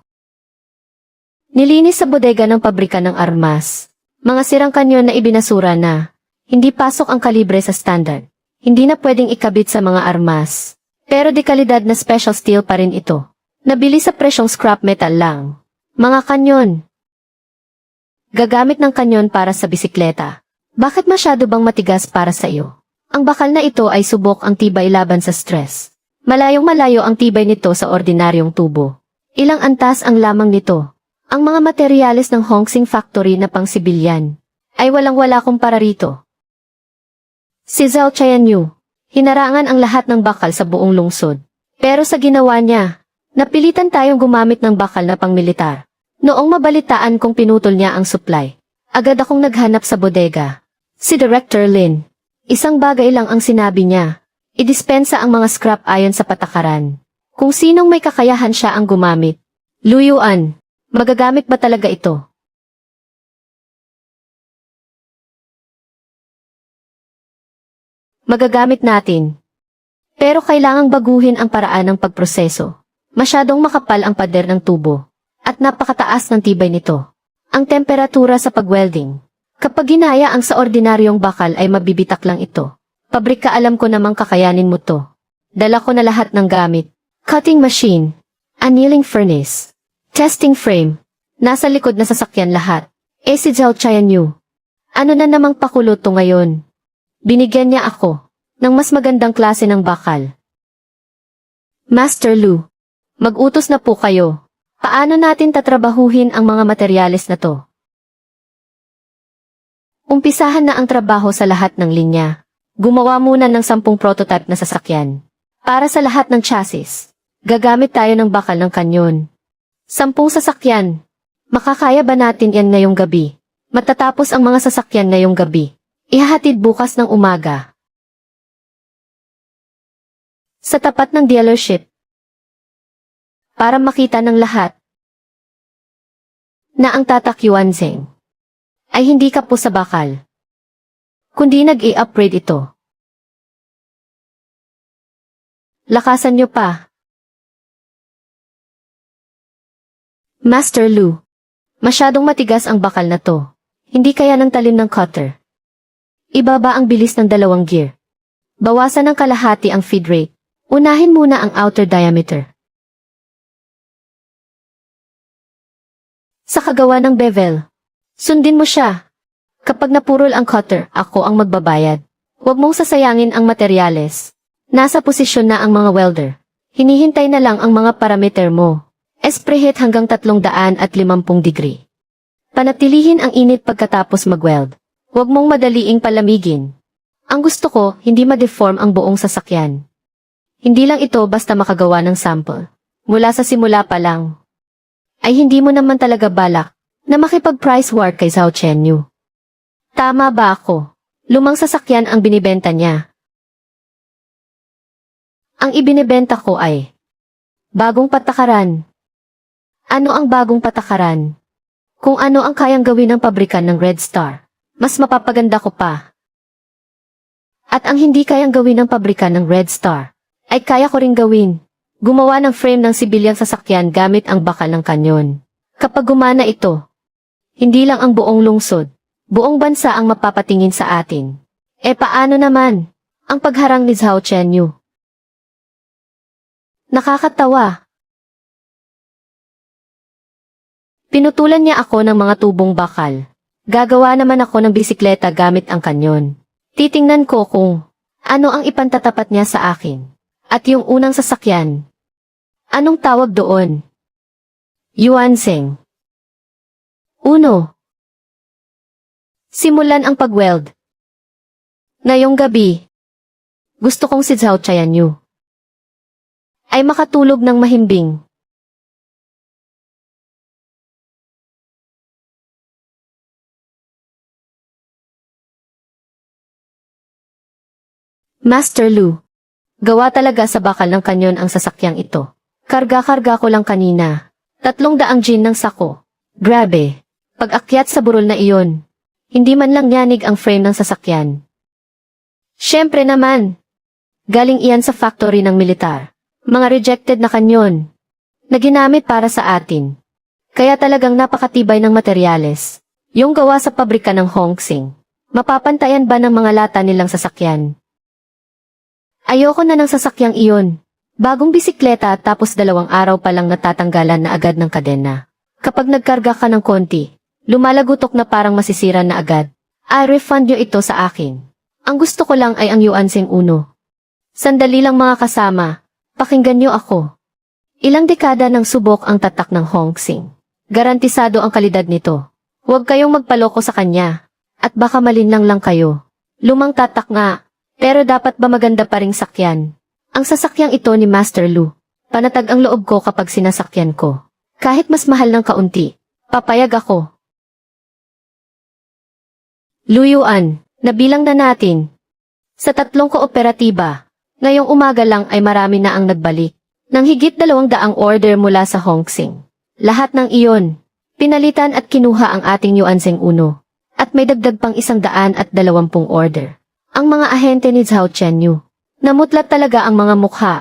Nilinis sa bodega ng pabrika ng armas. Mga sirang kanyon na ibinasura na. Hindi pasok ang kalibre sa standard. Hindi na pwedeng ikabit sa mga armas. Pero di kalidad na special steel pa rin ito. Nabili sa presyong scrap metal lang. Mga kanyon. Gagamit ng kanyon para sa bisikleta. Bakit masyado bang matigas para sa iyo? Ang bakal na ito ay subok ang tibay laban sa stress. Malayong malayo ang tibay nito sa ordinaryong tubo. Ilang antas ang lamang nito. Ang mga materyales ng Hongsing Factory na pang sibilyan ay walang-wala kumpara rito. Si Zhao Qianyu, hinarangan ang lahat ng bakal sa buong lungsod. Pero sa ginawa niya, napilitan tayong gumamit ng bakal na pangmilitar. Noong mabalitaan kong pinutol niya ang supply, agad akong naghanap sa bodega. Si Director Lin, isang bagay lang ang sinabi niya. Idispensa ang mga scrap ayon sa patakaran. Kung sinong may kakayahan siya ang gumamit. Lu Yuan, magagamit ba talaga ito? Magagamit natin. Pero kailangang baguhin ang paraan ng pagproseso. Masyadong makapal ang pader ng tubo. At napakataas ng tibay nito. Ang temperatura sa pagwelding. Kapag ginaya ang sa ordinaryong bakal ay mabibitak lang ito. Pabrika alam ko namang kakayanin mo to. Dala ko na lahat ng gamit. Cutting machine. Annealing furnace. Testing frame. Nasa likod na sasakyan lahat. Si Zhao Qianyu. Ano na namang pakulo to ngayon? Binigyan niya ako ng mas magandang klase ng bakal. Master Lu, mag-utos na po kayo. Paano natin tatrabahuhin ang mga materyales na to? Umpisahan na ang trabaho sa lahat ng linya. Gumawa muna ng 10 prototype na sasakyan. Para sa lahat ng chassis, gagamit tayo ng bakal ng kanyon. 10 sasakyan. Makakaya ba natin yan ngayong gabi? Matatapos ang mga sasakyan ngayong gabi. Ihahatid bukas ng umaga. Sa tapat ng dealership. Para makita ng lahat na ang Tatak Yuanzeng ay hindi kapo sa bakal, kundi nag-i-upgrade ito. Lakasan nyo pa. Master Lu, masyadong matigas ang bakal na to. Hindi kaya ng talim ng cutter. Ibaba ang bilis ng 2 gear. Bawasan ng kalahati ang feed rate. Unahin muna ang outer diameter. Sa kagawa ng bevel, sundin mo siya. Kapag napurol ang cutter, ako ang magbabayad. Huwag mong sasayangin ang materyales. Nasa posisyon na ang mga welder. Hinihintay na lang ang mga parameter mo. Preheat hanggang 350 degree. Panatilihin ang init pagkatapos mag-weld. Huwag mong madaliing palamigin. Ang gusto ko, hindi ma-deform ang buong sasakyan. Hindi lang ito basta makagawa ng sample. Mula sa simula pa lang. Ay hindi mo naman talaga balak na makipag-price war kay Zhao Qianyu. Tama ba ako? Lumang sasakyan ang binibenta niya. Ang ibinibenta ko ay bagong patakaran. Ano ang bagong patakaran? Kung ano ang kayang gawin ng pabrikan ng Red Star. Mas mapapaganda ko pa. At ang hindi kayang gawin ng pabrika ng Red Star, ay kaya ko ring gawin. Gumawa ng frame ng sibilyang sasakyan gamit ang bakal ng kanyon. Kapag gumana ito, hindi lang ang buong lungsod, buong bansa ang mapapatingin sa atin. Paano naman ang pagharang ni Zhao Qianyu? Nakakatawa. Pinutulan niya ako ng mga tubong bakal. Gagawa naman ako ng bisikleta gamit ang kanyon. Titingnan ko kung ano ang ipantatapat niya sa akin. At yung unang sasakyan. Anong tawag doon? Yuanzeng. 1. Simulan ang pag-weld. Ngayong gabi, gusto kong si Zhao Qianyu ay makatulog ng mahimbing. Master Lu, gawa talaga sa bakal ng kanyon ang sasakyang ito. Karga-karga ko lang kanina. 300 gin ng sako. Grabe. Pag-akyat sa burol na iyon, Hindi man lang yanig ang frame ng sasakyan. Siyempre naman. Galing iyan sa factory ng militar. Mga rejected na kanyon na ginamit para sa atin. Kaya talagang napakatibay ng materyales. Yung gawa sa pabrika ng Hongsing. Mapapantayan ba ng mga lata nilang sasakyan? Ayoko na ng sasakyang iyon. Bagong bisikleta tapos 2 araw pa lang natatanggalan na agad ng kadena. Kapag nagkarga ka ng konti, lumalagutok na parang masisira na agad. I-refund nyo ito sa akin. Ang gusto ko lang ay ang Yuansing Uno. Sandali lang mga kasama, pakinggan nyo ako. Ilang dekada ng subok ang tatak ng Hongsing. Garantisado ang kalidad nito. Huwag kayong magpaloko sa kanya. At baka malinlang lang kayo. Lumang tatak nga, pero dapat ba maganda pa ring sakyan? Ang sasakyang ito ni Master Lu. Panatag ang loob ko kapag sinasakyan ko. Kahit mas mahal ng kaunti, papayag ako. Lu Yuan, nabilang na natin. Sa 3 kooperatiba, ngayong umaga lang ay marami na ang nagbalik. Nang higit 200 order mula sa Hongsing. Lahat ng iyon, pinalitan at kinuha ang ating Yuansing Uno. At may dagdag pang 120 order. Ang mga ahente ni Zhao Chenyu. Namutlat talaga ang mga mukha.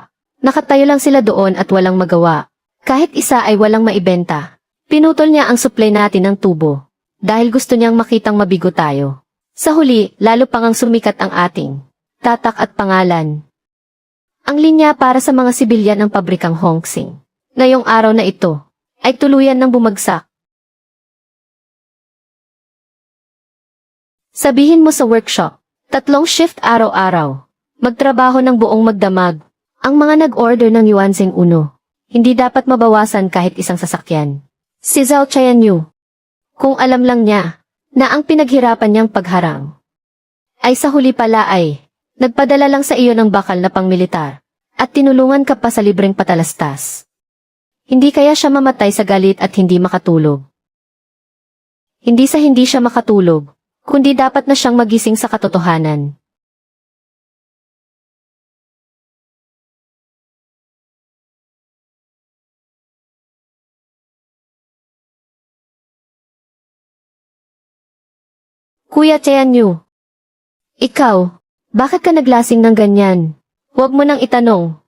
Nakatayo lang sila doon at walang magawa. Kahit isa ay walang maibenta. Pinutol niya ang supply natin ng tubo. Dahil gusto niyang makitang mabigo tayo. Sa huli, lalo pang ang sumikat ang ating tatak at pangalan. Ang linya para sa mga sibilyan ng pabrikang Hongsing. Ngayong araw na ito, ay tuluyan ng bumagsak. Sabihin mo sa workshop, 3 shift araw-araw. Magtrabaho ng buong magdamag. Ang mga nag-order ng Yuansing Uno. Hindi dapat mabawasan kahit isang sasakyan. Si Zhao Qianyu. Kung alam lang niya, na ang pinaghirapan niyang pagharang. Ay sa huli pala ay, nagpadala lang sa iyo ng bakal na pangmilitar. At tinulungan ka pa sa libreng patalastas. Hindi kaya siya mamatay sa galit at hindi makatulog. Hindi siya makatulog. Kundi dapat na siyang magising sa katotohanan. Kuya Tianyu, ikaw, bakit ka naglasing ng ganyan? Huwag mo nang itanong.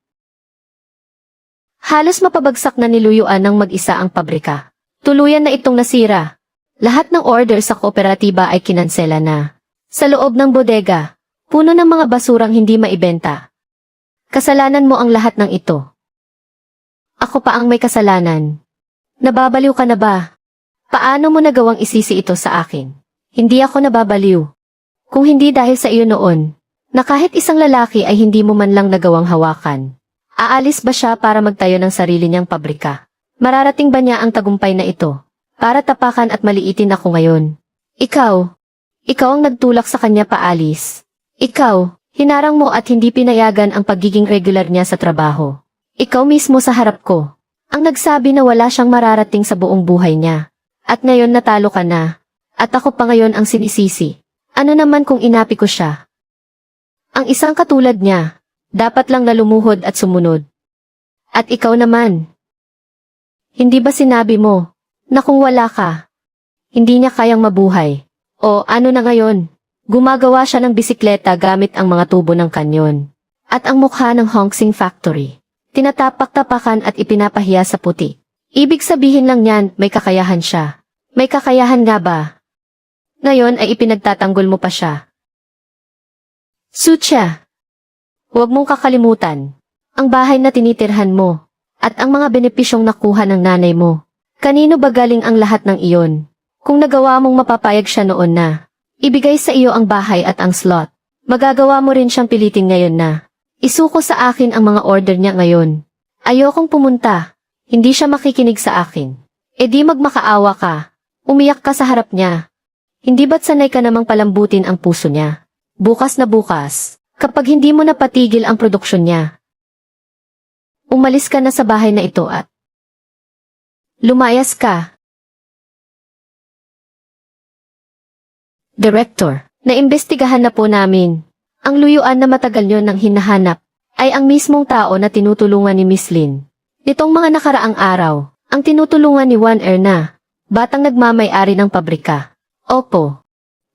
Halos mapabagsak na niluyuan ng mag-isa ang pabrika. Tuluyan na itong nasira. Lahat ng order sa kooperatiba ay kinansela na. Sa loob ng bodega, puno ng mga basurang hindi maibenta. Kasalanan mo ang lahat ng ito. Ako pa ang may kasalanan. Nababaliw ka na ba? Paano mo nagawang isisi ito sa akin? Hindi ako nababaliw. Kung hindi dahil sa iyo noon, na kahit isang lalaki ay hindi mo man lang nagawang hawakan. Aalis ba siya para magtayo ng sarili niyang pabrika? Mararating ba niya ang tagumpay na ito? Para tapakan at maliitin ako ngayon. Ikaw ang nagtulak sa kanya paalis. Ikaw, hinarang mo at hindi pinayagan ang pagiging regular niya sa trabaho. Ikaw mismo sa harap ko, ang nagsabi na wala siyang mararating sa buong buhay niya. At ngayon natalo ka na. At ako pa ngayon ang sinisisi. Ano naman kung inapi ko siya? Ang isang katulad niya, dapat lang na lumuhod at sumunod. At ikaw naman. Hindi ba sinabi mo, na kung wala ka, hindi niya kayang mabuhay? O ano na ngayon? Gumagawa siya ng bisikleta gamit ang mga tubo ng kanyon. At ang mukha ng Hongsing Factory. Tinatapak-tapakan at ipinapahiya sa puti. Ibig sabihin lang niyan, may kakayahan siya. May kakayahan nga ba? Ngayon ay ipinagtatanggol mo pa siya. Sucha! Huwag mong kakalimutan. Ang bahay na tinitirhan mo. At ang mga benepisyong nakuha ng nanay mo. Kanino ba galing ang lahat ng iyon? Kung nagawa mong mapapayag siya noon na, ibigay sa iyo ang bahay at ang slot, magagawa mo rin siyang pilitin ngayon na, isuko sa akin ang mga order niya ngayon. Ayokong pumunta, hindi siya makikinig sa akin. E di magmakaawa ka, umiyak ka sa harap niya. Hindi ba't sanay ka namang palambutin ang puso niya? Bukas na bukas, kapag hindi mo napatigil ang produksyon niya. Umalis ka na sa bahay na ito at lumayas ka. Director, naimbestigahan na po namin. Ang luyuan na matagal nyo nang hinahanap ay ang mismong tao na tinutulungan ni Miss Lin. Nitong mga nakaraang araw, ang tinutulungan ni Wan Er na, batang nagmamay-ari ng pabrika. Opo.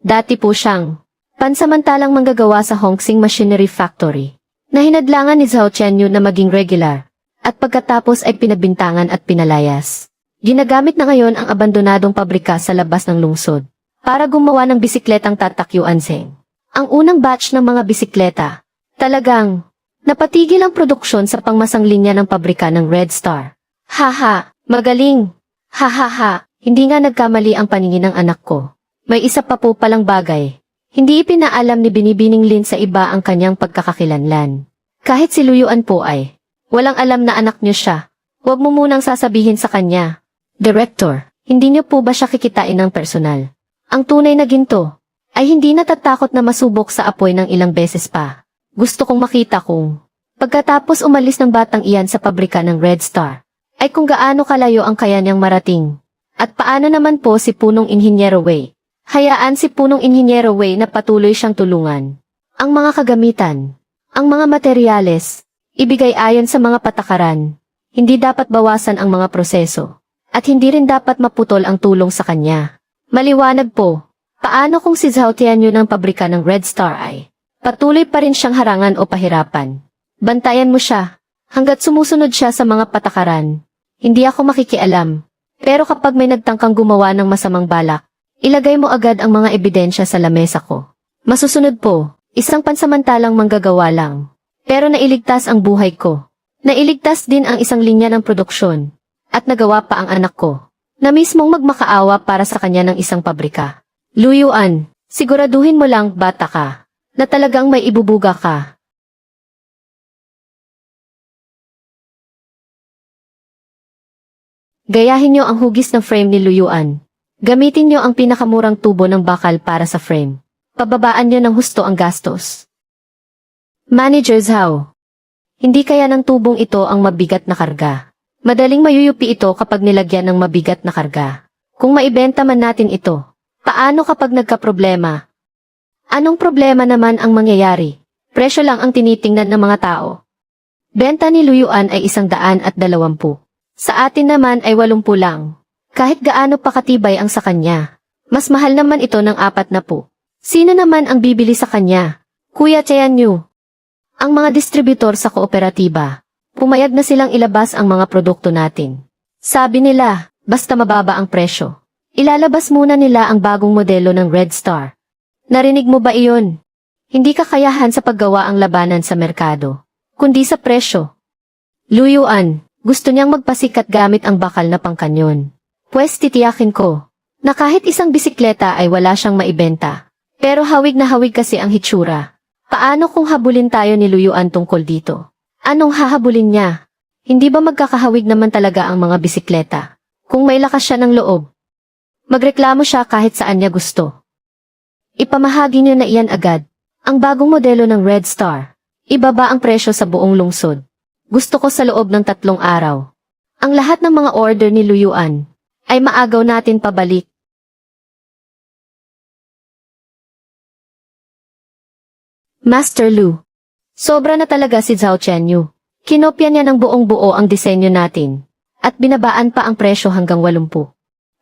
Dati po siyang pansamantalang manggagawa sa Hongsing Machinery Factory na hinadlangan ni Zhao Qianyu na maging regular at pagkatapos ay pinabintangan at pinalayas. Ginagamit na ngayon ang abandonadong pabrika sa labas ng lungsod para gumawa ng bisikletang tatakyuan Zeng. Ang unang batch ng mga bisikleta, talagang napatigil ang produksyon sa pangmasang linya ng pabrika ng Red Star. Haha, magaling! Hahaha, hindi nga nagkamali ang paningin ng anak ko. May isa pa po palang bagay. Hindi ipinaalam ni Binibining Lin sa iba ang kanyang pagkakakilanlan. Kahit si Luyuan po ay walang alam na anak niyo siya. Huwag mo munang sasabihin sa kanya. Director, hindi niyo po ba siya kikitain ng personal? Ang tunay na ginto ay hindi natatakot na masubok sa apoy ng ilang beses pa. Gusto kong makita kung pagkatapos umalis ng batang iyan sa pabrika ng Red Star, ay kung gaano kalayo ang kaya niyang marating. At paano naman po si Punong Inhinyero Wei? Hayaan si Punong Inhinyero Wei na patuloy siyang tulungan. Ang mga kagamitan, ang mga materyales, ibigay ayon sa mga patakaran. Hindi dapat bawasan ang mga proseso. At hindi rin dapat maputol ang tulong sa kanya. Maliwanag po, paano kung si Zhao Tianyu ng pabrika ng Red Star ay patuloy pa rin siyang harangan o pahirapan? Bantayan mo siya, hanggat sumusunod siya sa mga patakaran. Hindi ako makikialam. Pero kapag may nagtangkang gumawa ng masamang balak, ilagay mo agad ang mga ebidensya sa lamesa ko. Masusunod po, isang pansamantalang manggagawa lang. Pero nailigtas ang buhay ko. Nailigtas din ang isang linya ng produksyon. At nagawa pa ang anak ko, na mismong magmakaawa para sa kanya ng isang pabrika. Luyuan, siguraduhin mo lang, bata ka, na talagang may ibubuga ka. Gayahin niyo ang hugis ng frame ni Luyuan. Gamitin niyo ang pinakamurang tubo ng bakal para sa frame. Pababaan niyo ng husto ang gastos. Manager Zhao, hindi kaya ng tubong ito ang mabigat na karga. Madaling mayuyupi ito kapag nilagyan ng mabigat na karga. Kung maibenta man natin ito, paano kapag nagkaproblema? Anong problema naman ang mangyayari? Presyo lang ang tinitingnan ng mga tao. Benta ni Luyuan ay 120. Sa atin naman ay 80 lang. Kahit gaano pa katibay ang sa kanya. Mas mahal naman ito ng 40. Sino naman ang bibili sa kanya? Kuya Tianyu. Ang mga distributor sa kooperatiba. Pumayag na silang ilabas ang mga produkto natin. Sabi nila, basta mababa ang presyo. Ilalabas muna nila ang bagong modelo ng Red Star. Narinig mo ba iyon? Hindi kakayahan sa paggawa ang labanan sa merkado, kundi sa presyo. Luyuan, gusto niyang magpasikat gamit ang bakal na pangkanyon. Pwes titiyakin ko, na kahit isang bisikleta ay wala siyang maibenta. Pero hawig na hawig kasi ang hitsura. Paano kung habulin tayo ni Luyuan tungkol dito? Anong hahabulin niya? Hindi ba magkakahawig naman talaga ang mga bisikleta? Kung may lakas siya ng loob, magreklamo siya kahit saan niya gusto. Ipamahagi niyo na iyan agad. Ang bagong modelo ng Red Star. Ibaba ang presyo sa buong lungsod. Gusto ko sa loob ng 3 araw. Ang lahat ng mga order ni Luyuan ay maagaw natin pabalik. Master Lu. Sobra na talaga si Zhao Qianyu. Kinopya niya ng buong buo ang disenyo natin. At binabaan pa ang presyo hanggang 80.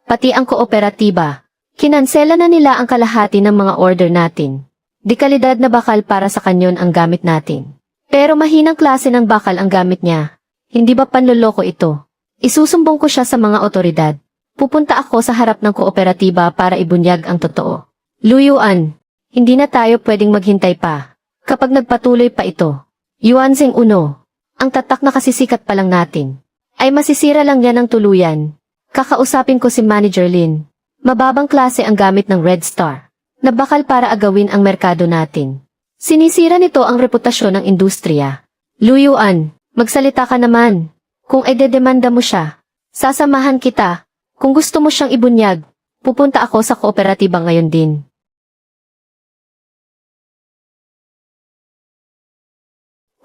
Pati ang kooperatiba. Kinansela na nila ang kalahati ng mga order natin. Di kalidad na bakal para sa kanyon ang gamit natin. Pero mahinang klase ng bakal ang gamit niya. Hindi ba panloloko ito? Isusumbong ko siya sa mga otoridad. Pupunta ako sa harap ng kooperatiba para ibunyag ang totoo. Luyuan, hindi na tayo pwedeng maghintay pa. Kapag nagpatuloy pa ito, Yuanzeng Uno, ang tatak na kasisikat pa lang natin, ay masisira lang yan ng tuluyan. Kakausapin ko si Manager Lin. Mababang klase ang gamit ng Red Star, na bakal para agawin ang merkado natin. Sinisira nito ang reputasyon ng industriya. Luyuan, magsalita ka naman. Kung idedemanda mo siya, sasamahan kita. Kung gusto mo siyang ibunyag, pupunta ako sa kooperatiba ngayon din.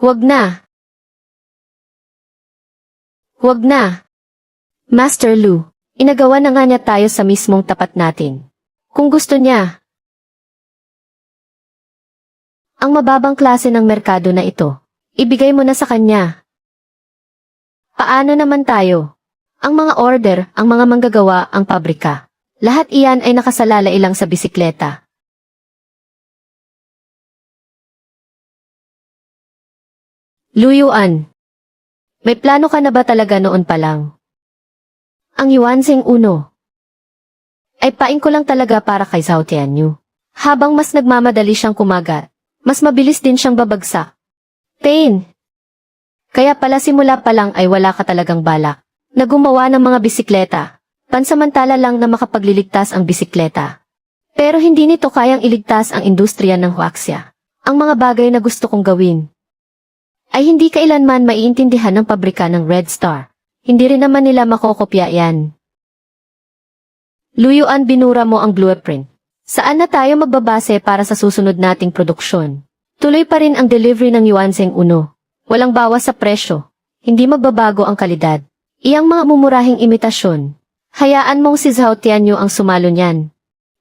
Huwag na. Huwag na. Master Lu, inagawa na nga niya tayo sa mismong tapat natin. Kung gusto niya. Ang mababang klase ng merkado na ito, ibigay mo na sa kanya. Paano naman tayo? Ang mga order, ang mga manggagawa, ang pabrika. Lahat iyan ay nakasalalay lang sa bisikleta. Luyuan, may plano ka na ba talaga noon pa lang? Ang Yuanzing Uno ay paing ko lang talaga para kay Zhao Tianyu. Habang mas nagmamadali siyang kumagat, mas mabilis din siyang babagsak. Pain! Kaya pala simula pa lang ay wala ka talagang balak na gumawa ng mga bisikleta. Pansamantala lang na makapagliligtas ang bisikleta. Pero hindi nito kayang iligtas ang industriya ng huaxia. Ang mga bagay na gusto kong gawin ay hindi kailanman maiintindihan ng pabrika ng Red Star. Hindi rin naman nila makokopya yan. Luyuan, binura mo ang blueprint. Saan na tayo magbabase para sa susunod nating produksyon? Tuloy pa rin ang delivery ng Yuanzing Uno. Walang bawas sa presyo. Hindi magbabago ang kalidad. Iyang mga mumurahing imitasyon. Hayaan mong si Zhao Tianyu ang sumalo niyan.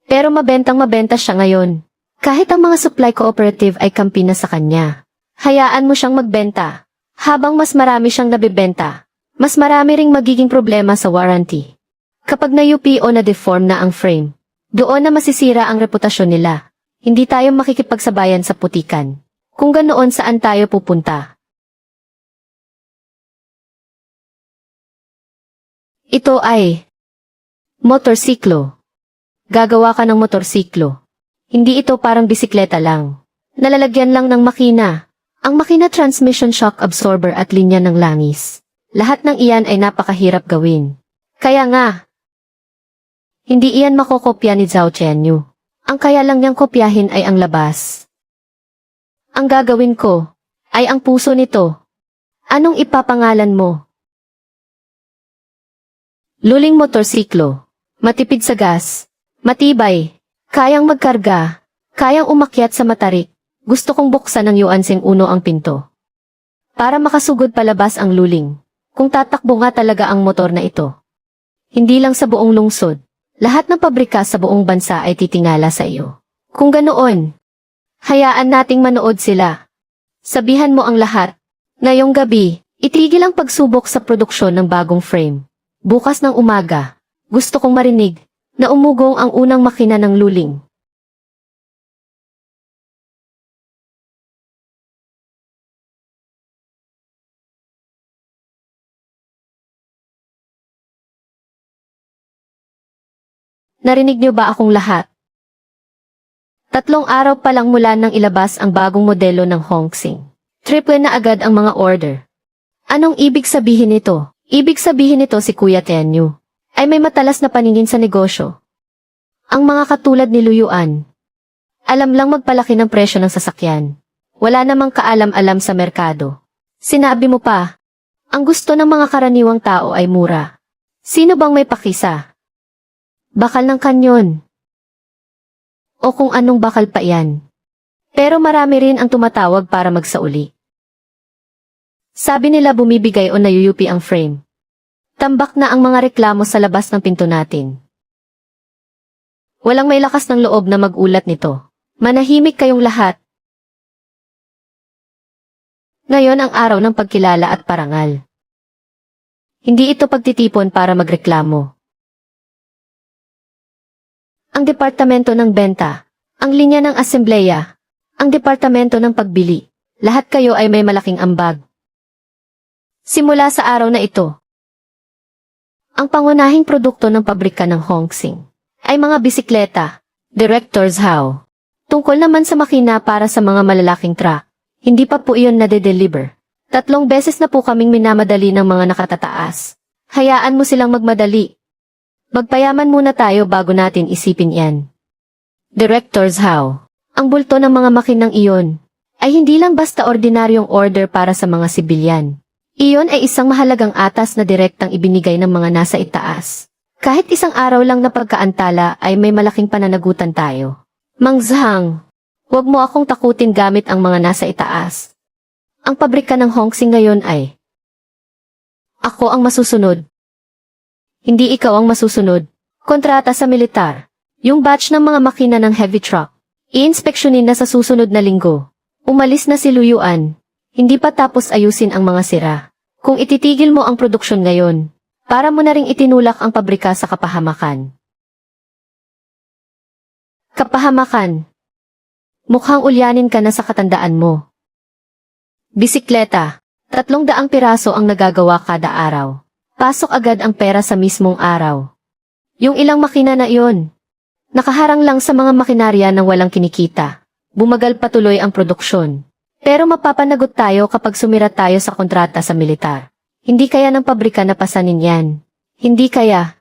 Pero mabentang mabenta siya ngayon. Kahit ang mga supply cooperative ay kampi na sa kanya. Hayaan mo siyang magbenta. Habang mas marami siyang nabibenta, mas marami ring magiging problema sa warranty. Kapag na-UP o na-deform na ang frame, doon na masisira ang reputasyon nila. Hindi tayo makikipagsabayan sa putikan. Kung ganoon, saan tayo pupunta? Ito ay motorsiklo. Gagawa ka ng motorsiklo. Hindi ito parang bisikleta lang. Nalalagyan lang ng makina. Ang makina, transmission shock absorber at linya ng langis. Lahat ng iyan ay napakahirap gawin. Kaya nga, hindi iyan makokopya ni Zhao Tianyu. Ang kaya lang niyang kopyahin ay ang labas. Ang gagawin ko ay ang puso nito. Anong ipapangalan mo? Luling motorsiklo. Matipid sa gas. Matibay. Kayang magkarga. Kayang umakyat sa matarik. Gusto kong buksan ng Yuanzing Uno ang pinto. Para makasugod palabas ang luling. Kung tatakbo nga talaga ang motor na ito. Hindi lang sa buong lungsod. Lahat ng pabrika sa buong bansa ay titingala sa iyo. Kung ganoon, hayaan nating manood sila. Sabihan mo ang lahat. Ngayong gabi, itigil ang pagsubok sa produksyon ng bagong frame. Bukas ng umaga, gusto kong marinig na umugong ang unang makina ng luling. Narinig niyo ba akong lahat? 3 araw pa lang mula nang ilabas ang bagong modelo ng Hongxing. Triple na agad ang mga order. Anong ibig sabihin nito? Ibig sabihin nito si Kuya Tianyu ay may matalas na paningin sa negosyo. Ang mga katulad ni Luyuan, alam lang magpalaki ng presyo ng sasakyan. Wala namang kaalam-alam sa merkado. Sinabi mo pa, ang gusto ng mga karaniwang tao ay mura. Sino bang may pakisa? Bakal ng kanyon. O kung anong bakal pa yan. Pero marami rin ang tumatawag para magsauli. Sabi nila bumibigay o nayuyupi ang frame. Tambak na ang mga reklamo sa labas ng pinto natin. Walang may lakas ng loob na mag-ulat nito. Manahimik kayong lahat. Ngayon ang araw ng pagkilala at parangal. Hindi ito pagtitipon para magreklamo. Ang departamento ng benta, ang linya ng asembleya, ang departamento ng pagbili, lahat kayo ay may malaking ambag. Simula sa araw na ito, ang pangunahing produkto ng pabrika ng Hongxing ay mga bisikleta, Director Zhao. Tungkol naman sa makina para sa mga malalaking truck, hindi pa po iyon nade-deliver. 3 beses na po kaming minamadali ng mga nakatataas. Hayaan mo silang magmadali. Magpayaman muna tayo bago natin isipin yan. Director Zhao, ang bulto ng mga makinang iyon ay hindi lang basta ordinaryong order para sa mga sibilyan. Iyon ay isang mahalagang atas na direktang ibinigay ng mga nasa itaas. Kahit isang araw lang na pagkaantala ay may malaking pananagutan tayo. Mang Zhang, huwag mo akong takutin gamit ang mga nasa itaas. Ang pabrika ng Hongxing ngayon ay ako ang masusunod. Hindi ikaw ang masusunod. Kontrata sa militar. Yung batch ng mga makina ng heavy truck. I-inspeksyonin na sa susunod na linggo. Umalis na si Luyuan. Hindi pa tapos ayusin ang mga sira. Kung ititigil mo ang produksyon ngayon, para mo na ring itinulak ang pabrika sa kapahamakan. Kapahamakan. Mukhang ulyanin ka na sa katandaan mo. Bisikleta. 300 piraso ang nagagawa kada araw. Pasok agad ang pera sa mismong araw. Yung ilang makina na iyon, nakaharang lang sa mga makinarya ng walang kinikita. Bumagal patuloy ang produksyon. Pero mapapanagot tayo kapag sumira tayo sa kontrata sa militar. Hindi kaya ng pabrika na pasanin yan. Hindi kaya.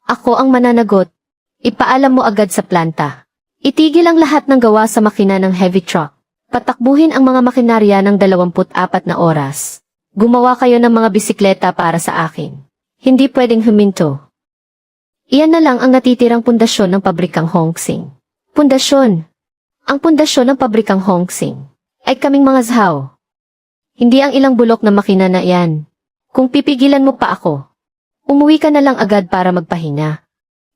Ako ang mananagot. Ipaalam mo agad sa planta. Itigil ang lahat ng gawa sa makina ng heavy truck. Patakbuhin ang mga makinarya ng 24 na oras. Gumawa kayo ng mga bisikleta para sa akin. Hindi pwedeng huminto. Iyan na lang ang natitirang pundasyon ng pabrikang Hongsing. Pundasyon. Ang pundasyon ng pabrikang Hongsing ay kaming mga zhaw. Hindi ang ilang bulok na makina na iyan. Kung pipigilan mo pa ako, umuwi ka na lang agad para magpahinga.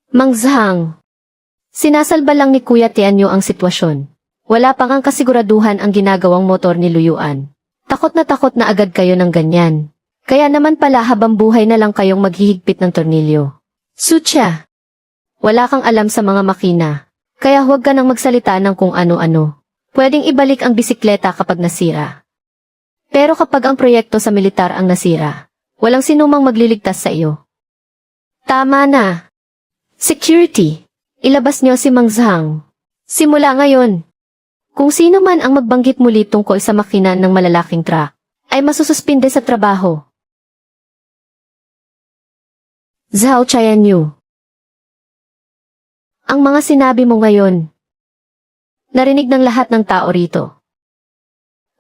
Mang Zhang. Sinasalba lang ni Kuya Tianyu ang sitwasyon. Wala pang ang kasiguraduhan ang ginagawang motor ni Luyuan. Takot na agad kayo ng ganyan. Kaya naman pala habang buhay na lang kayong maghihigpit ng tornilyo. Sucha! Wala kang alam sa mga makina. Kaya huwag ka nang magsalita ng kung ano-ano. Pwedeng ibalik ang bisikleta kapag nasira. Pero kapag ang proyekto sa militar ang nasira, walang sinumang magliligtas sa iyo. Tama na. Security. Ilabas niyo si Mang Zhang. Simula ngayon. Kung sino man ang magbanggit muli tungkol sa makina ng malalaking truck, ay masususpinde sa trabaho. Zhao Qianyu. Ang mga sinabi mo ngayon, narinig ng lahat ng tao rito.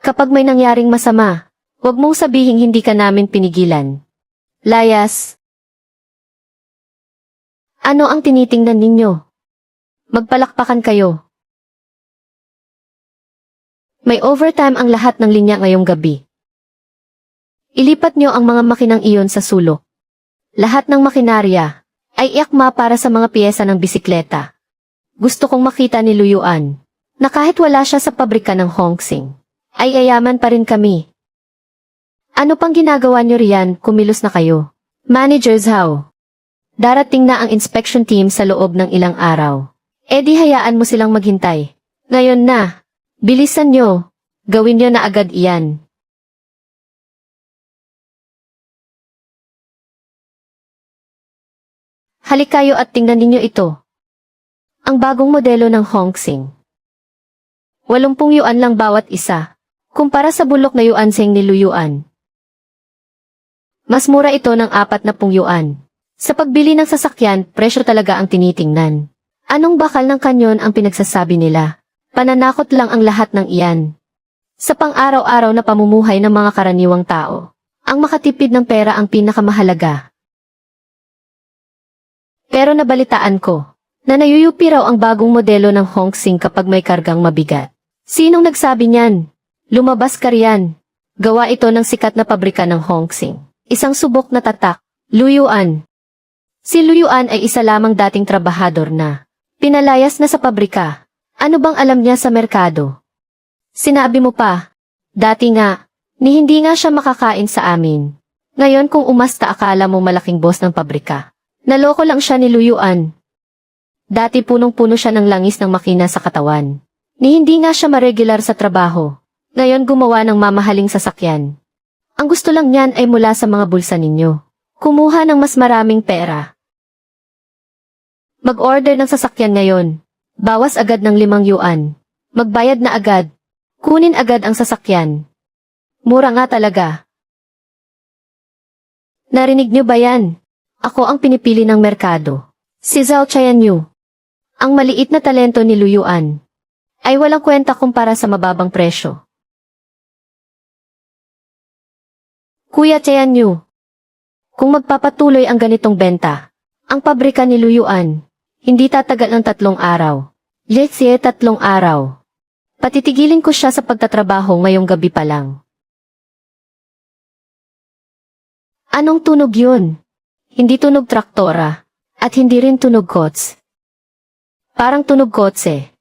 Kapag may nangyaring masama, huwag mong sabihing hindi ka namin pinigilan. Layas. Ano ang tinitingnan ninyo? Magpalakpakan kayo. May overtime ang lahat ng linya ngayong gabi. Ilipat nyo ang mga makinang iyon sa sulok. Lahat ng makinarya ay iakma para sa mga piyesa ng bisikleta. Gusto kong makita ni Luyuan na kahit wala siya sa pabrika ng Hongsing, ay yayaman pa rin kami. Ano pang ginagawa nyo riyan, kumilos na kayo? Manager Zhao. Darating na ang inspection team sa loob ng ilang araw. E di hayaan mo silang maghintay. Ngayon na. Bilisan nyo. Gawin nyo na agad iyan. Halikayo at tingnan ninyo ito. Ang bagong modelo ng Hongsing. 80 yuan lang bawat isa. Kumpara sa bulok na yuanseng ni Luyuan. Mas mura ito ng 40 yuan. Sa pagbili ng sasakyan, presyo talaga ang tinitingnan. Anong bakal ng kanyon ang pinagsasabi nila? Pananakot lang ang lahat ng iyan. Sa pang-araw-araw na pamumuhay ng mga karaniwang tao, ang makatipid ng pera ang pinakamahalaga. Pero nabalitaan ko, na nayuyupi raw ang bagong modelo ng Hongsing kapag may kargang mabigat. Sinong nagsabi niyan? Lumabas ka riyan. Gawa ito ng sikat na pabrika ng Hongsing. Isang subok na tatak, Luyuan. Si Luyuan ay isa lamang dating trabahador na pinalayas na sa pabrika. Ano bang alam niya sa merkado? Sinabi mo pa, dati nga, ni hindi nga siya makakain sa amin. Ngayon kung umasta akala mo malaking boss ng pabrika. Naloko lang siya ni Luyuan. Dati punong-puno siya ng langis ng makina sa katawan. Ni hindi nga siya maregular sa trabaho. Ngayon gumawa ng mamahaling sasakyan. Ang gusto lang niyan ay mula sa mga bulsa ninyo. Kumuha ng mas maraming pera. Mag-order ng sasakyan ngayon. Bawas agad ng 5 yuan. Magbayad na agad. Kunin agad ang sasakyan. Mura nga talaga. Narinig niyo ba yan? Ako ang pinipili ng merkado. Si Zhao Qianyu. Ang maliit na talento ni Luyuan ay walang kwenta kumpara sa mababang presyo. Kuya Qianyu, kung magpapatuloy ang ganitong benta, ang pabrika ni Luyuan, hindi tatagal ng 3 araw. Let's say 3 araw. Patitigilin ko siya sa pagtatrabaho ngayong gabi pa lang. Anong tunog yun? Hindi tunog traktora, at hindi rin tunog kots. Parang tunog kotse.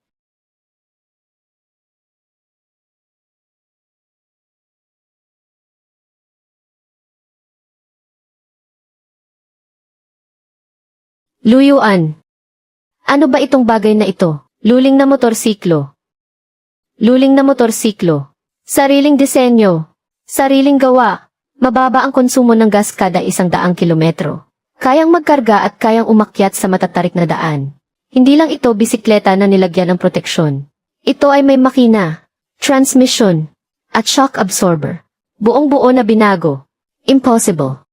Luyuan. Ano ba itong bagay na ito? Luling na motorsiklo. Luling na motorsiklo. Sariling disenyo. Sariling gawa. Mababa ang konsumo ng gas kada 100 kilometro. Kayang magkarga at kayang umakyat sa matatarik na daan. Hindi lang ito bisikleta na nilagyan ng proteksyon. Ito ay may makina, transmission, at shock absorber. Buong-buo na binago. Impossible.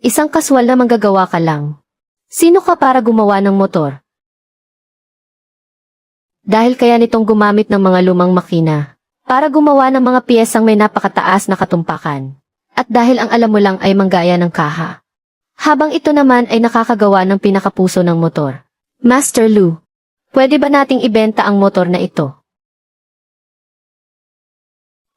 Isang kaswal na manggagawa ka lang. Sino ka para gumawa ng motor? Dahil kaya nitong gumamit ng mga lumang makina para gumawa ng mga piyesang may napakataas na katumpakan. At dahil ang alam mo lang ay manggaya ng kaha. Habang ito naman ay nakakagawa ng pinakapuso ng motor. Master Lu, pwede ba nating ibenta ang motor na ito?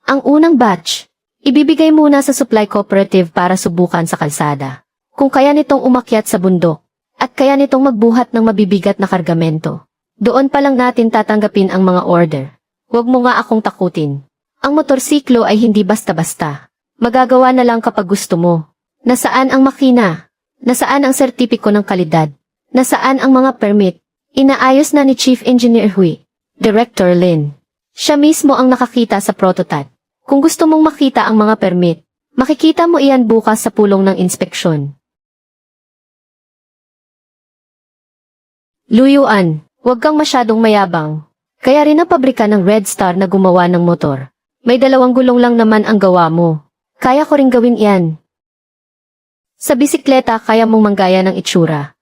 Ang unang batch, ibibigay muna sa supply cooperative para subukan sa kalsada. Kung kaya nitong umakyat sa bundok, at kaya nitong magbuhat ng mabibigat na kargamento. Doon pa lang natin tatanggapin ang mga order. Huwag mo nga akong takutin. Ang motorsiklo ay hindi basta-basta. Magagawa na lang kapag gusto mo. Nasaan ang makina? Nasaan ang sertipiko ng kalidad? Nasaan ang mga permit? Inaayos na ni Chief Engineer Hui, Director Lin. Siya mismo ang nakakita sa prototype. Kung gusto mong makita ang mga permit, makikita mo iyan bukas sa pulong ng inspeksyon. Luyuan, huwag kang masyadong mayabang. Kaya rin ang pabrika ng Red Star na gumawa ng motor. May 2 gulong lang naman ang gawa mo. Kaya ko ring gawin iyan. Sa bisikleta kaya mong manggaya ng itsura.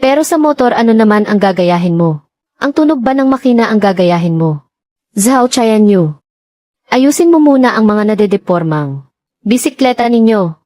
Pero sa motor ano naman ang gagayahin mo? Ang tunog ba ng makina ang gagayahin mo? Zhao Chayanyu. Ayusin mo muna ang mga nadedepormang bisikleta ninyo.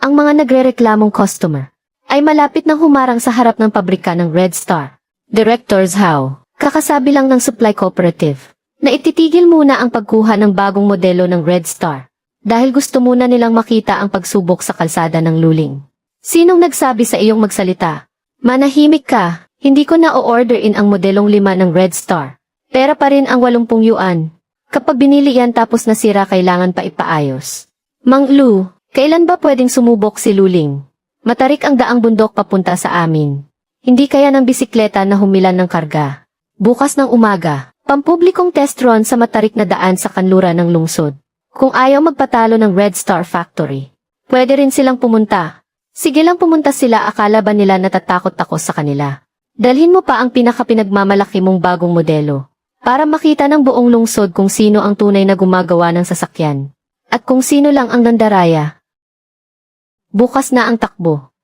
Ang mga nagrereklamong customer ay malapit nang humarang sa harap ng pabrika ng Red Star. Director Zhao, kakasabi lang ng supply cooperative na ititigil muna ang pagkuha ng bagong modelo ng Red Star. Dahil gusto muna nilang makita ang pagsubok sa kalsada ng Luling. Sinong nagsabi sa iyong magsalita? Manahimik ka, hindi ko na o-orderin ang modelong 5 ng Red Star. Pera pa rin ang 80 yuan. Kapag binili yan tapos nasira kailangan pa ipaayos. Mang Lu, kailan ba pwedeng sumubok si Luling? Matarik ang daang bundok papunta sa amin. Hindi kaya ng bisikleta na humilan ng karga. Bukas ng umaga, pampublikong test run sa matarik na daan sa kanluran ng lungsod. Kung ayaw magpatalo ng Red Star Factory, pwede rin silang pumunta. Sige lang pumunta sila, akala ba nila natatakot ako sa kanila? Dalhin mo pa ang pinakapinagmamalaki mong bagong modelo. Para makita ng buong lungsod kung sino ang tunay na gumagawa ng sasakyan. At kung sino lang ang nandaraya. Bukas na ang takbo.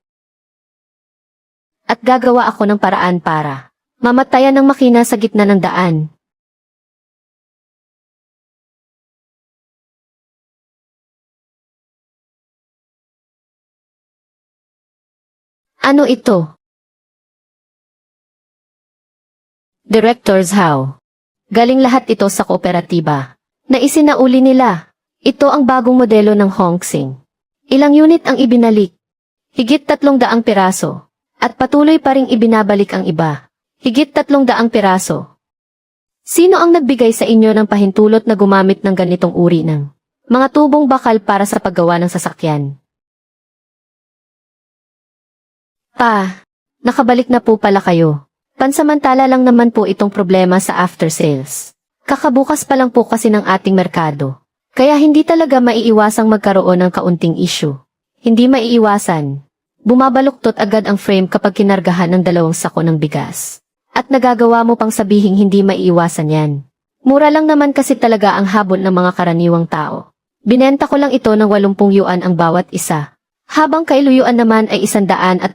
At gagawa ako ng paraan para mamatayan ng makina sa gitna ng daan. Ano ito? Director Zhao. Galing lahat ito sa kooperatiba. Na isinauli nila. Ito ang bagong modelo ng Hongxing. Ilang unit ang ibinalik? Higit 300 piraso. At patuloy pa ring ibinabalik ang iba. Higit 300 piraso. Sino ang nagbigay sa inyo ng pahintulot na gumamit ng ganitong uri ng mga tubong bakal para sa paggawa ng sasakyan? Pa, nakabalik na po pala kayo. Pansamantala lang naman po itong problema sa after sales. Kakabukas pa lang po kasi ng ating merkado. Kaya hindi talaga maiiwasang magkaroon ng kaunting issue. Hindi maiiwasan. Bumabaluktot agad ang frame kapag kinargahan ng 2 sako ng bigas. At nagagawa mo pang sabihing hindi maiiwasan yan. Mura lang naman kasi talaga ang habol ng mga karaniwang tao. Binenta ko lang ito ng 80 yuan ang bawat isa. Habang kay Luyuan naman ay 120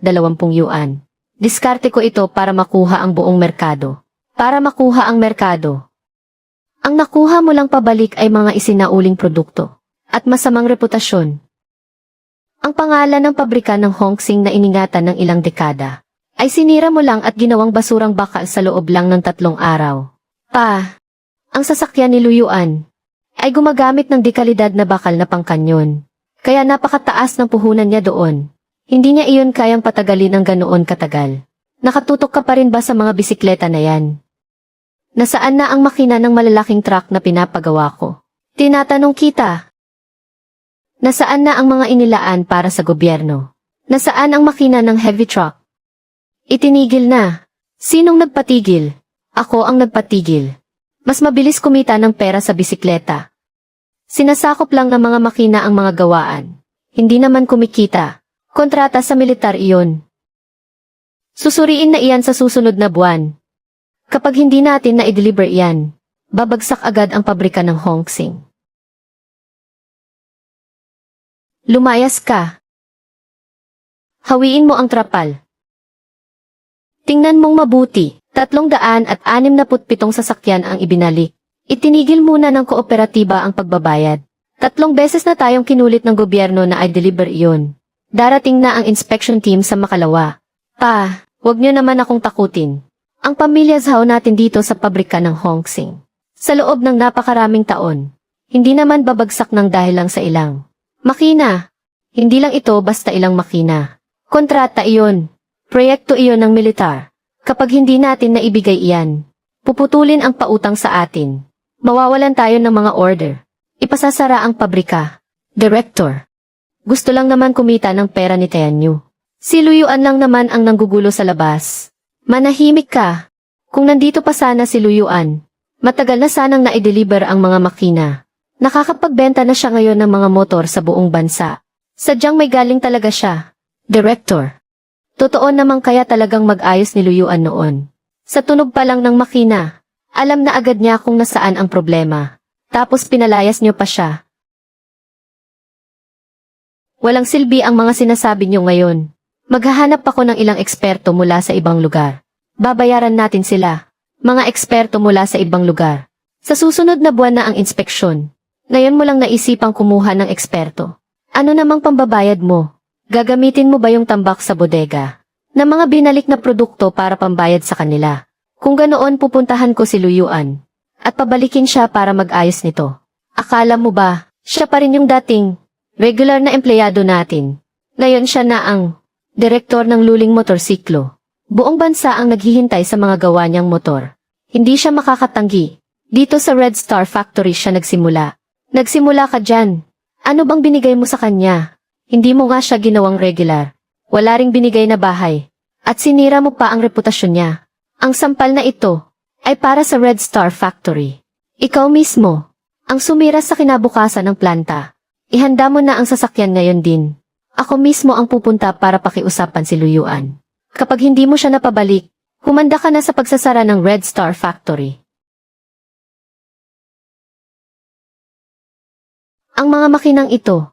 yuan. Diskarte ko ito para makuha ang buong merkado. Para makuha ang merkado. Ang nakuha mo lang pabalik ay mga isinauling produkto. At masamang reputasyon. Ang pangalan ng pabrika ng Hongxing na iningatan ng ilang dekada. Ay sinira mo lang at ginawang basurang bakal sa loob lang ng 3 araw. Pa, ang sasakyan ni Luyuan ay gumagamit ng dekalidad na bakal na pangkanyon. Kaya napakataas ng puhunan niya doon. Hindi niya iyon kayang patagalin ng ganoon katagal. Nakatutok ka pa rin ba sa mga bisikleta na yan? Nasaan na ang makina ng malalaking truck na pinapagawa ko? Tinatanong kita. Nasaan na ang mga inilaan para sa gobyerno? Nasaan ang makina ng heavy truck? Itinigil na. Sinong nagpatigil? Ako ang nagpatigil. Mas mabilis kumita ng pera sa bisikleta. Sinasakop lang ng mga makina ang mga gawaan. Hindi naman kumikita. Kontrata sa militar iyon. Susuriin na iyan sa susunod na buwan. Kapag hindi natin na i-deliver iyan, babagsak agad ang pabrika ng Hongsing. Lumayas ka. Hawiin mo ang trapal. Tingnan mong mabuti, 367 sasakyan ang ibinalik. Itinigil muna ng kooperatiba ang pagbabayad. 3 beses na tayong kinulit ng gobyerno na i-deliver iyon. Darating na ang inspection team sa Makalawa. Pa, huwag niyo naman akong takutin. Ang pamilya Zhao natin dito sa pabrika ng Hongsing. Sa loob ng napakaraming taon, hindi naman babagsak ng dahil lang sa ilang makina. Hindi lang ito basta ilang makina. Kontrata iyon. Proyekto iyon ng militar. Kapag hindi natin naibigay iyan, puputulin ang pautang sa atin. Mawawalan tayo ng mga order. Ipasasara ang pabrika. Director. Gusto lang naman kumita ng pera ni Tianyu. Si Luyuan lang naman ang nanggugulo sa labas. Manahimik ka. Kung nandito pa sana si Luyuan, matagal na sanang na-deliver ang mga makina. Nakakapagbenta na siya ngayon ng mga motor sa buong bansa. Sadyang may galing talaga siya. Director. Totoo naman kaya talagang mag-ayos ni Luyuan noon. Sa tunog pa lang ng makina, alam na agad niya kung nasaan ang problema. Tapos pinalayas niyo pa siya. Walang silbi ang mga sinasabi niyo ngayon. Maghahanap ako ng ilang eksperto mula sa ibang lugar. Babayaran natin sila. Mga eksperto mula sa ibang lugar. Sa susunod na buwan na ang inspeksyon. Ngayon mo lang naisipang kumuha ng eksperto. Ano namang pambabayad mo? Gagamitin mo ba yung tambak sa bodega? Na mga binalik na produkto para pambayad sa kanila? Kung ganoon pupuntahan ko si Luyuan. At pabalikin siya para mag-ayos nito. Akala mo ba, siya pa rin yung dating regular na empleyado natin. Ngayon siya na ang direktor ng Luling Motorsiklo. Buong bansa ang naghihintay sa mga gawa niyang motor. Hindi siya makakatanggi. Dito sa Red Star Factory siya nagsimula. Nagsimula ka dyan. Ano bang binigay mo sa kanya? Hindi mo nga siya ginawang regular. Wala ring binigay na bahay. At sinira mo pa ang reputasyon niya. Ang sampal na ito ay para sa Red Star Factory. Ikaw mismo ang sumira sa kinabukasan ng planta. Ihanda mo na ang sasakyan ngayon din. Ako mismo ang pupunta para pakiusapan si Luyuan. Kapag hindi mo siya napabalik, humanda ka na sa pagsasara ng Red Star Factory. Ang mga makinang ito,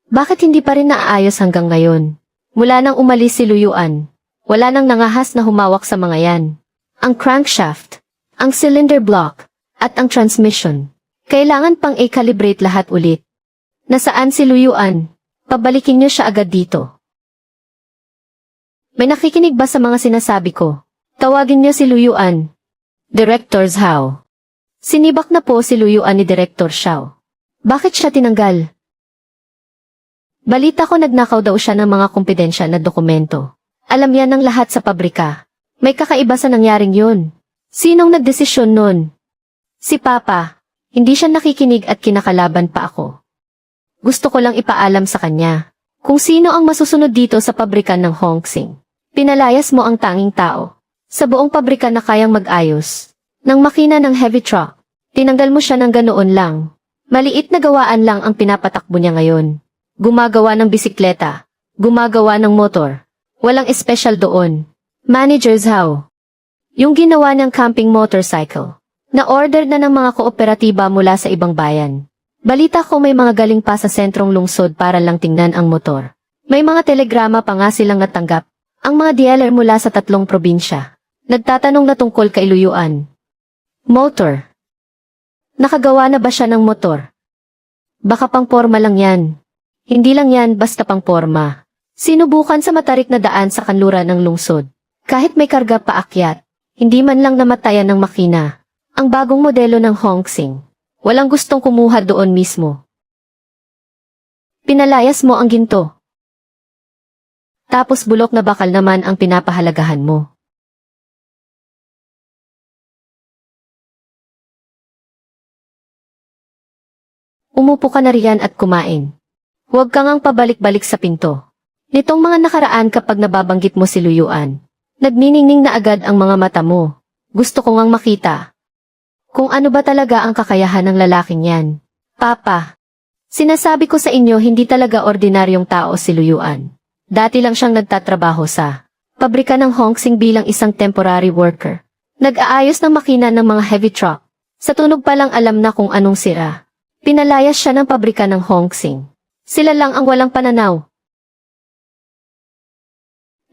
bakit hindi pa rin naaayos hanggang ngayon? Mula nang umalis si Luyuan, wala nang nangahas na humawak sa mga yan. Ang crankshaft, ang cylinder block, at ang transmission. Kailangan pang i-calibrate lahat ulit. Nasaan si Luyuan? Pabalikin niyo siya agad dito. May nakikinig ba sa mga sinasabi ko? Tawagin niyo si Luyuan. Director Zhao. Sinibak na po si Luyuan ni Director Xiao. Bakit siya tinanggal? Balita ko nagnakaw daw siya ng mga kumpidensyal na dokumento. Alam yan ng lahat sa pabrika. May kakaiba sa nangyaring yun. Sinong nagdesisyon nun? Si Papa. Hindi siya nakikinig at kinakalaban pa ako. Gusto ko lang ipaalam sa kanya kung sino ang masusunod dito sa pabrikan ng Hongsing. Pinalayas mo ang tanging tao sa buong pabrika na kayang mag-ayos ng makina ng heavy truck. Tinanggal mo siya ng ganoon lang. Maliit na gawaan lang ang pinapatakbo niya ngayon. Gumagawa ng bisikleta, gumagawa ng motor. Walang espesyal doon. Manager Zhao. Yung ginawa niyang camping motorcycle, na-order na ng mga kooperatiba mula sa ibang bayan. Balita ko may mga galing pa sa sentrong lungsod para lang tingnan ang motor. May mga telegrama pa nga silang natanggap. Ang mga dealer mula sa 3 probinsya. Nagtatanong na tungkol kay Luyuan. Motor. Nakagawa na ba siya ng motor? Baka pang porma lang yan. Hindi lang yan basta pang porma. Sinubukan sa matarik na daan sa kanluran ng lungsod. Kahit may karga paakyat, hindi man lang namatayan ng makina. Ang bagong modelo ng Hongsing. Walang gustong kumuha doon mismo. Pinalayas mo ang ginto. Tapos bulok na bakal naman ang pinapahalagahan mo. Umupo ka na riyan at kumain. Huwag kang ang pabalik-balik sa pinto. Nitong mga nakaraan kapag nababanggit mo si Luyuan, nagniningning na agad ang mga mata mo. Gusto ko ngang makita kung ano ba talaga ang kakayahan ng lalaking yan. Papa, sinasabi ko sa inyo hindi talaga ordinaryong tao si Luyuan. Dati lang siyang nagtatrabaho sa pabrika ng Hongsing bilang isang temporary worker. Nag-aayos ng makina ng mga heavy truck. Sa tunog pa lang alam na kung anong sira. Pinalayas siya ng pabrika ng Hongsing. Sila lang ang walang pananaw.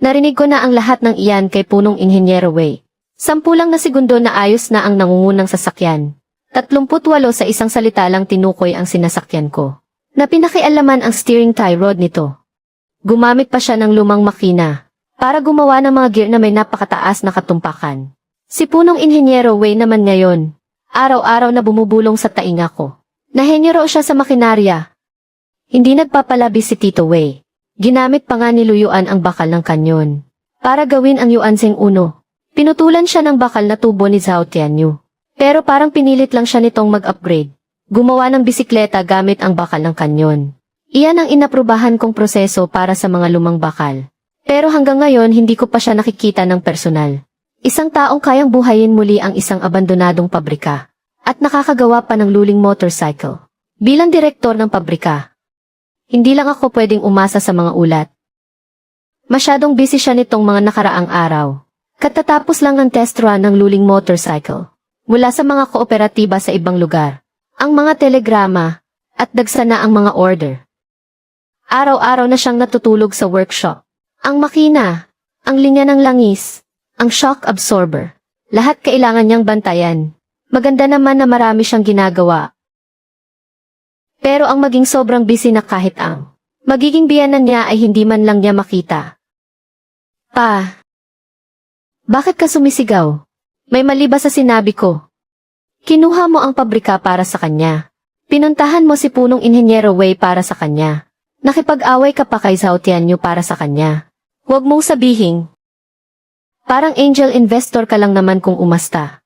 Narinig ko na ang lahat ng iyan kay punong Inhinyero Wei. 10 lang na segundo na ayos na ang nangungunang sasakyan. 38 sa isang salita lang tinukoy ang sinasakyan ko. Na pinakialaman ang steering tie rod nito. Gumamit pa siya ng lumang makina para gumawa ng mga gear na may napakataas na katumpakan. Si punong Inhinyero Wei naman ngayon, araw-araw na bumubulong sa tainga ko. Nahenyero siya sa makinarya. Hindi nagpapalabi si Tito Wei. Ginamit pa nga ni Luyuan ang bakal ng kanyon para gawin ang Yuanseng Uno. Pinutulan siya ng bakal na tubo ni Zhao Tianyu. Pero parang pinilit lang siya nitong mag-upgrade. Gumawa ng bisikleta gamit ang bakal ng kanyon. Iyan ang inaprubahan kong proseso para sa mga lumang bakal. Pero hanggang ngayon hindi ko pa siya nakikita ng personal. Isang taong kayang buhayin muli ang isang abandonadong pabrika. At nakakagawa pa ng luling motorcycle. Bilang direktor ng pabrika. Hindi lang ako pwedeng umasa sa mga ulat. Masyadong busy siya nitong mga nakaraang araw. Katatapos lang ng test run ng luling motorcycle. Mula sa mga kooperatiba sa ibang lugar, ang mga telegrama, at dagsa na ang mga order. Araw-araw na siyang natutulog sa workshop. Ang makina, ang linya ng langis, ang shock absorber, lahat kailangan niyang bantayan. Maganda naman na marami siyang ginagawa. Pero ang maging sobrang busy na kahit ang magiging biyanan niya ay hindi man lang niya makita. Pa, bakit ka sumisigaw? May mali ba sa sinabi ko? Kinuha mo ang pabrika para sa kanya. Pinuntahan mo si punong Inhinyero Wei para sa kanya. Nakipag-away ka pa kay Zhao Tianyu para sa kanya. Huwag mong sabihin. Parang angel investor ka lang naman kung umasta.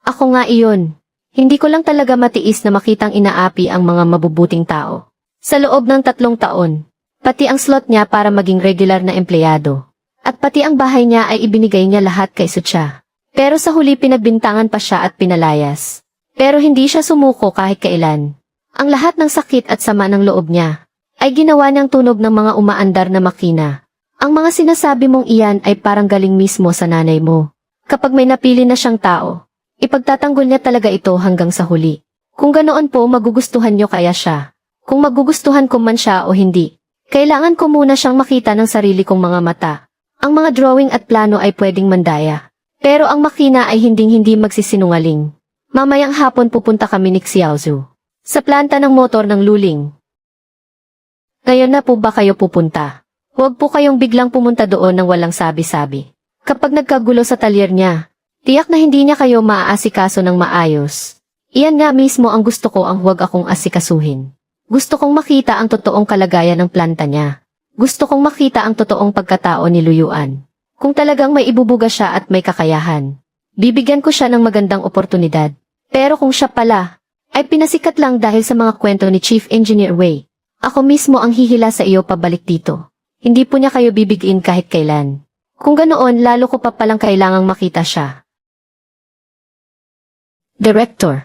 Ako nga iyon. Hindi ko lang talaga matiis na makitang inaapi ang mga mabubuting tao. Sa loob ng 3 taon, pati ang slot niya para maging regular na empleyado. At pati ang bahay niya ay ibinigay niya lahat kay Sucha. Pero sa huli pinagbintangan pa siya at pinalayas. Pero hindi siya sumuko kahit kailan. Ang lahat ng sakit at sama ng loob niya ay ginawa niyang tunog ng mga umaandar na makina. Ang mga sinasabi mong iyan ay parang galing mismo sa nanay mo. Kapag may napili na siyang tao, ipagtatanggol niya talaga ito hanggang sa huli. Kung ganoon po magugustuhan niyo kaya siya. Kung magugustuhan ko man siya o hindi, kailangan ko muna siyang makita ng sarili kong mga mata. Ang mga drawing at plano ay pwedeng mandaya. Pero ang makina ay hinding-hindi magsisinungaling. Mamayang hapon pupunta kami ni Xiaozu sa planta ng motor ng Luling. Ngayon na po ba kayo pupunta? Huwag po kayong biglang pumunta doon ng walang sabi-sabi. Kapag nagkagulo sa talyer niya, tiyak na hindi niya kayo maaasikaso ng maayos. Iyan nga mismo ang gusto ko ang huwag akong asikasuhin. Gusto kong makita ang totoong kalagayan ng planta niya. Gusto kong makita ang totoong pagkatao ni Luyuan. Kung talagang may ibubuga siya at may kakayahan, bibigyan ko siya ng magandang oportunidad. Pero kung siya pala, ay pinasikat lang dahil sa mga kwento ni Chief Engineer Wei, ako mismo ang hihila sa iyo pabalik dito. Hindi po niya kayo bibigin kahit kailan. Kung ganoon, lalo ko pa palang kailangang makita siya. Director,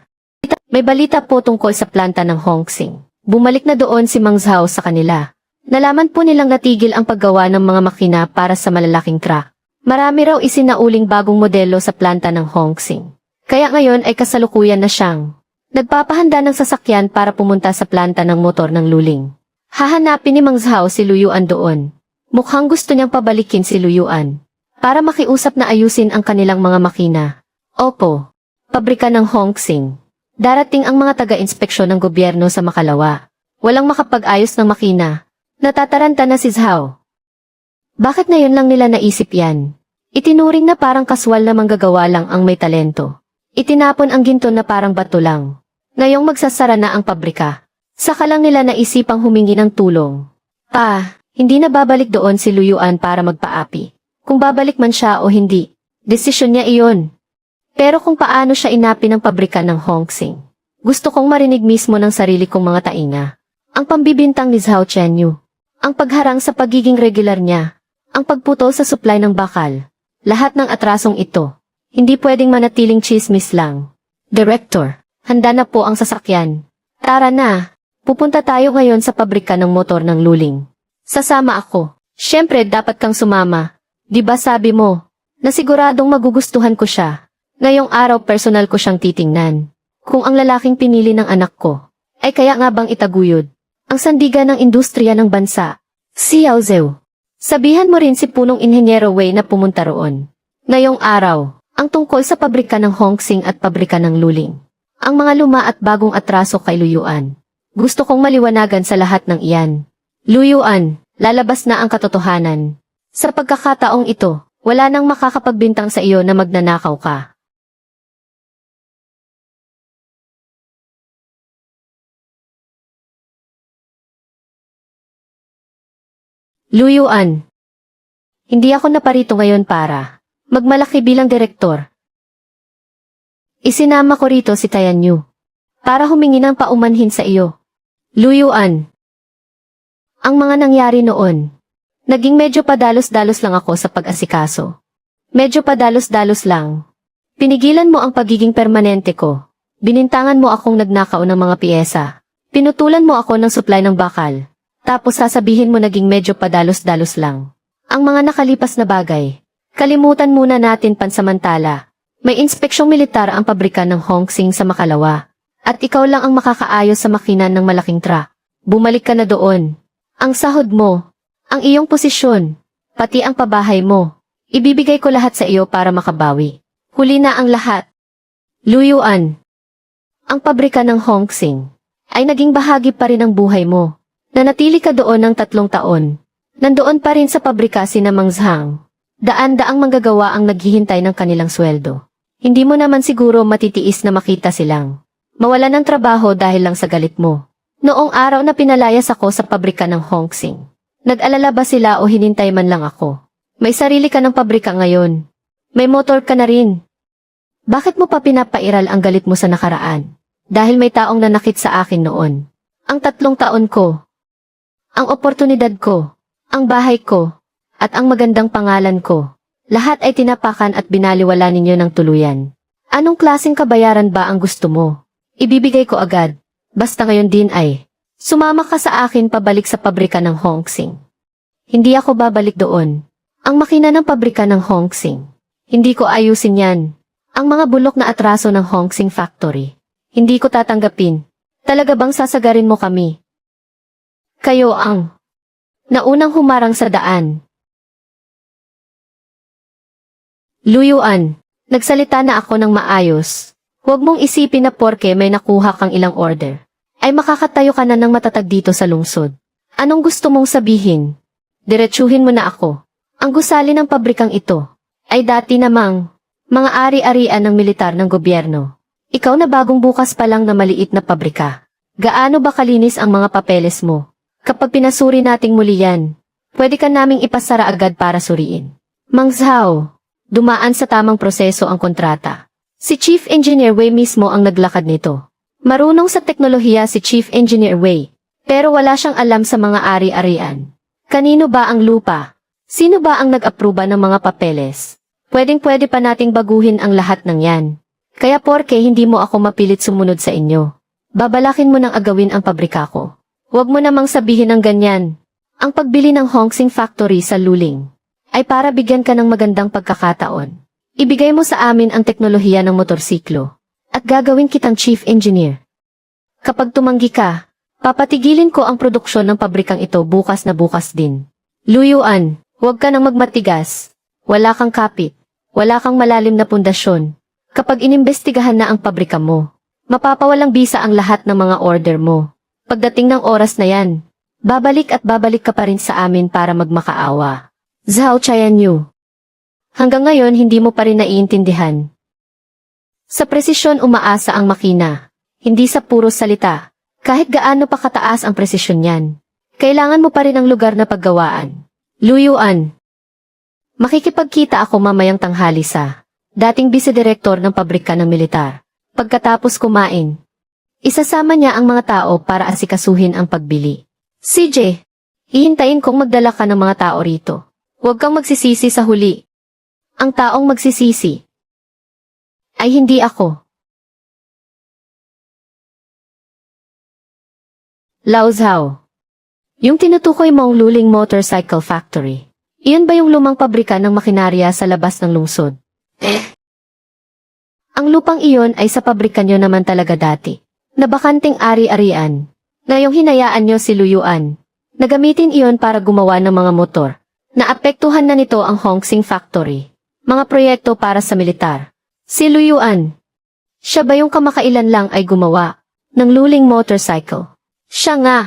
may balita po tungkol sa planta ng Hongsing. Bumalik na doon si Mang Zhao sa kanila. Nalaman po nilang natigil ang paggawa ng mga makina para sa malalaking truck. Marami raw isinauling bagong modelo sa planta ng Hongsing. Kaya ngayon ay kasalukuyan na siyang nagpapahanda ng sasakyan para pumunta sa planta ng motor ng Luling. Hahanapin ni Mang Zhao si Luyuan doon. Mukhang gusto niyang pabalikin si Luyuan para makiusap na ayusin ang kanilang mga makina. Opo, pabrika ng Hongsing. Darating ang mga taga-inspeksyon ng gobyerno sa Makalawa. Walang makapag-ayos ng makina. Natataranta na si Zhao. Bakit ngayon lang nila naisip yan? Itinuring na parang kaswal na manggagawa lang ang may talento. Itinapon ang ginto na parang bato lang. Ngayong magsasara na ang pabrika. Saka lang nila naisipang humingi ng tulong. Pa, hindi na babalik doon si Luyuan para magpaapi. Kung babalik man siya o hindi, desisyon niya iyon. Pero kung paano siya inapi ng pabrika ng Hongsing, gusto kong marinig mismo ng sarili kong mga tainga. Ang pambibintang ni Zhao Tianyu. Ang pagharang sa pagiging regular niya, ang pagputol sa supply ng bakal, lahat ng atrasong ito, hindi pwedeng manatiling chismis lang. Director, Handa na po ang sasakyan. Tara na. Pupunta tayo ngayon sa pabrika ng motor ng Luling. Sasama ako. Siyempre, dapat kang sumama. Di ba sabi mo, na siguradong magugustuhan ko siya. Ngayong araw personal ko siyang titingnan. Kung ang lalaking pinili ng anak ko, ay kaya nga bang itaguyod ang sandigan ng industriya ng bansa. Si Yao Zhou. Sabihan mo rin si punong inhenyero Wei na pumunta roon. Ngayong araw, ang tungkol sa pabrika ng Hongsing at pabrika ng Luling. Ang mga luma at bagong atraso kay Luyuan. Gusto kong maliwanagan sa lahat ng iyan. Luyuan, lalabas na ang katotohanan. Sa pagkakataong ito, wala nang makakapagbintang sa iyo na magnanakaw ka. Luyuan. Hindi ako naparito ngayon para magmalaki bilang direktor. Isinama ko rito si Tianyu para humingi ng paumanhin sa iyo. Luyuan. Ang mga nangyari noon, naging medyo padalos-dalos lang ako sa pag-asikaso. Medyo padalos-dalos lang. Pinigilan mo ang pagiging permanente ko. Binintangan mo akong nagnakaw ng mga piyesa. Pinutulan mo ako ng supply ng bakal. Tapos sasabihin mo naging medyo padalos-dalos lang. Ang mga nakalipas na bagay, kalimutan muna natin pansamantala. May inspeksyong militar ang pabrika ng Hongsing sa Makalawa. At ikaw lang ang makakaayos sa makinan ng malaking truck. Bumalik ka na doon. Ang sahod mo, ang iyong posisyon, pati ang pabahay mo, ibibigay ko lahat sa iyo para makabawi. Huli na ang lahat. Luyuan. Ang pabrika ng Hongsing ay naging bahagi pa rin ng buhay mo. Nanatili ka doon ng 3 taon. Nandoon pa rin sa pabrika sina Mang Zhang. Daan-daang manggagawa ang naghihintay ng kanilang sweldo. Hindi mo naman siguro matitiis na makita silang mawala ng trabaho dahil lang sa galit mo. Noong araw na pinalayas ako sa pabrika ng Hongsing, nag-alala ba sila o hinintay man lang ako? May sarili ka ng pabrika ngayon. May motor ka na rin. Bakit mo pa pinapairal ang galit mo sa nakaraan? Dahil may taong nanakit sa akin noon. Ang 3 taon ko, ang oportunidad ko, ang bahay ko, at ang magandang pangalan ko. Lahat ay tinapakan at binaliwala ninyo ng tuluyan. Anong klaseng kabayaran ba ang gusto mo? Ibibigay ko agad. Basta ngayon din ay, sumama ka sa akin pabalik sa pabrika ng Hongsing. Hindi ako babalik doon. Ang makina ng pabrika ng Hongsing. Hindi ko ayusin yan. Ang mga bulok na atraso ng Hongsing Factory. Hindi ko tatanggapin. Talaga bang sasagarin mo kami? Kayo ang naunang humarang sa daan. Luyuan, nagsalita na ako ng maayos. Huwag mong isipin na porke may nakuha kang ilang order, ay makakatayo ka na ng matatag dito sa lungsod. Anong gusto mong sabihin? Diretsuhin mo na ako. Ang gusali ng pabrikang ito, ay dati namang mga ari-arian ng militar ng gobyerno. Ikaw na bagong bukas pa lang na maliit na pabrika. Gaano ba kalinis ang mga papeles mo? Kapag pinasuri nating muli yan, pwede ka naming ipasara agad para suriin. Mang Zhao, dumaan sa tamang proseso ang kontrata. Si Chief Engineer Wei mismo ang naglakad nito. Marunong sa teknolohiya si Chief Engineer Wei, pero wala siyang alam sa mga ari-arian. Kanino ba ang lupa? Sino ba ang nag-aproba ng mga papeles? Pwedeng-pwede pa nating baguhin ang lahat ng yan. Kaya porke hindi mo ako mapilit sumunod sa inyo, babalakin mo nang agawin ang pabrika ko. Huwag mo namang sabihin ng ganyan. Ang pagbili ng Hongsing Factory sa Luling ay para bigyan ka ng magandang pagkakataon. Ibigay mo sa amin ang teknolohiya ng motorsiklo at gagawin kitang chief engineer. Kapag tumanggi ka, papatigilin ko ang produksyon ng pabrikang ito bukas na bukas din. Luyuan, huwag ka nang magmatigas. Wala kang kapit. Wala kang malalim na pundasyon. Kapag inimbestigahan na ang pabrika mo, mapapawalang bisa ang lahat ng mga order mo. Pagdating ng oras na yan, babalik at babalik ka pa rin sa amin para magmakaawa. Zhao Tianyu. Hanggang ngayon hindi mo pa rin naiintindihan. Sa presisyon umaasa ang makina, hindi sa puro salita. Kahit gaano pa kataas ang presisyon niyan, kailangan mo pa rin ang lugar na paggawaan. Luyuan. Makikipagkita ako mamayang tanghali sa dating vice-direktor ng pabrika ng militar. Pagkatapos kumain, isasama niya ang mga tao para asikasuhin ang pagbili. CJ, hihintayin kong magdala ka ng mga tao rito. Huwag kang magsisisi sa huli. Ang taong magsisisi ay hindi ako. Lao Zhao. Yung tinutukoy mong Luling Motorcycle Factory. Iyon ba yung lumang pabrika ng makinarya sa labas ng lungsod? Ang lupang iyon ay sa pabrika nyo naman talaga dati. Nabakanting ari-arian. Ngayong hinayaan nyo si Luyuan. Nagamitin iyon para gumawa ng mga motor. Naapektuhan na nito ang Hongsing Factory. Mga proyekto para sa militar. Si Luyuan. Siya ba yung kamakailan lang ay gumawa ng Luling Motorcycle? Siya nga.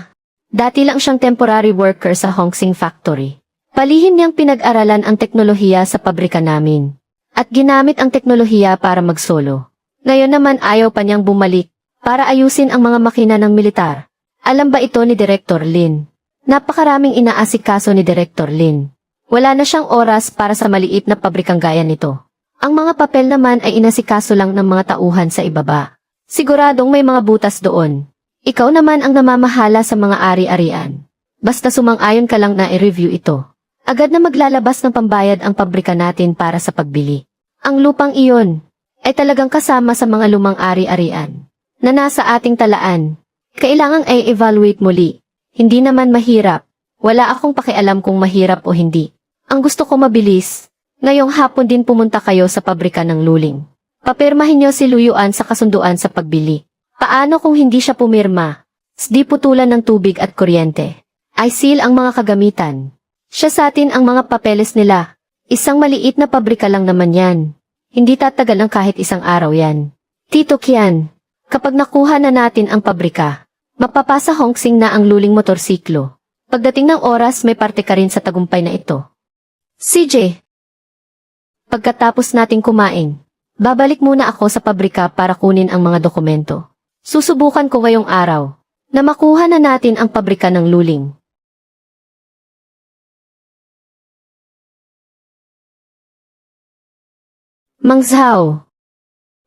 Dati lang siyang temporary worker sa Hongsing Factory. Palihim niyang pinag-aralan ang teknolohiya sa pabrika namin. At ginamit ang teknolohiya para magsolo. Ngayon naman ayaw pa niyang bumalik para ayusin ang mga makina ng militar. Alam ba ito ni Director Lin? Napakaraming inaasikaso ni Director Lin. Wala na siyang oras para sa maliit na pabrikang gaya nito. Ang mga papel naman ay inasikaso lang ng mga tauhan sa ibaba. Siguradong may mga butas doon. Ikaw naman ang namamahala sa mga ari-arian. Basta sumang-ayon ka lang na i-review ito. Agad na maglalabas ng pambayad ang pabrika natin para sa pagbili. Ang lupang iyon ay talagang kasama sa mga lumang ari-arian na nasa ating talaan. Kailangang ay evaluate muli. Hindi naman mahirap. Wala akong pakialam kung mahirap o hindi. Ang gusto ko mabilis. Ngayong hapon din pumunta kayo sa pabrika ng Luling. Papirmahin niyo si Luyuan sa kasunduan sa pagbili. Paano kung hindi siya pumirma? Di putulan ng tubig at kuryente. Ay seal ang mga kagamitan. Siya sa atin ang mga papeles nila. Isang maliit na pabrika lang naman yan. Hindi tatagal ng kahit isang araw yan. Tito Kian, kapag nakuha na natin ang pabrika, mapapasa Hongsing na ang Luling motorsiklo. Pagdating ng oras may parte ka rin sa tagumpay na ito. CJ, pagkatapos nating kumain, babalik muna ako sa pabrika para kunin ang mga dokumento. Susubukan ko ngayong araw na makuha na natin ang pabrika ng Luling. Mang Zhao,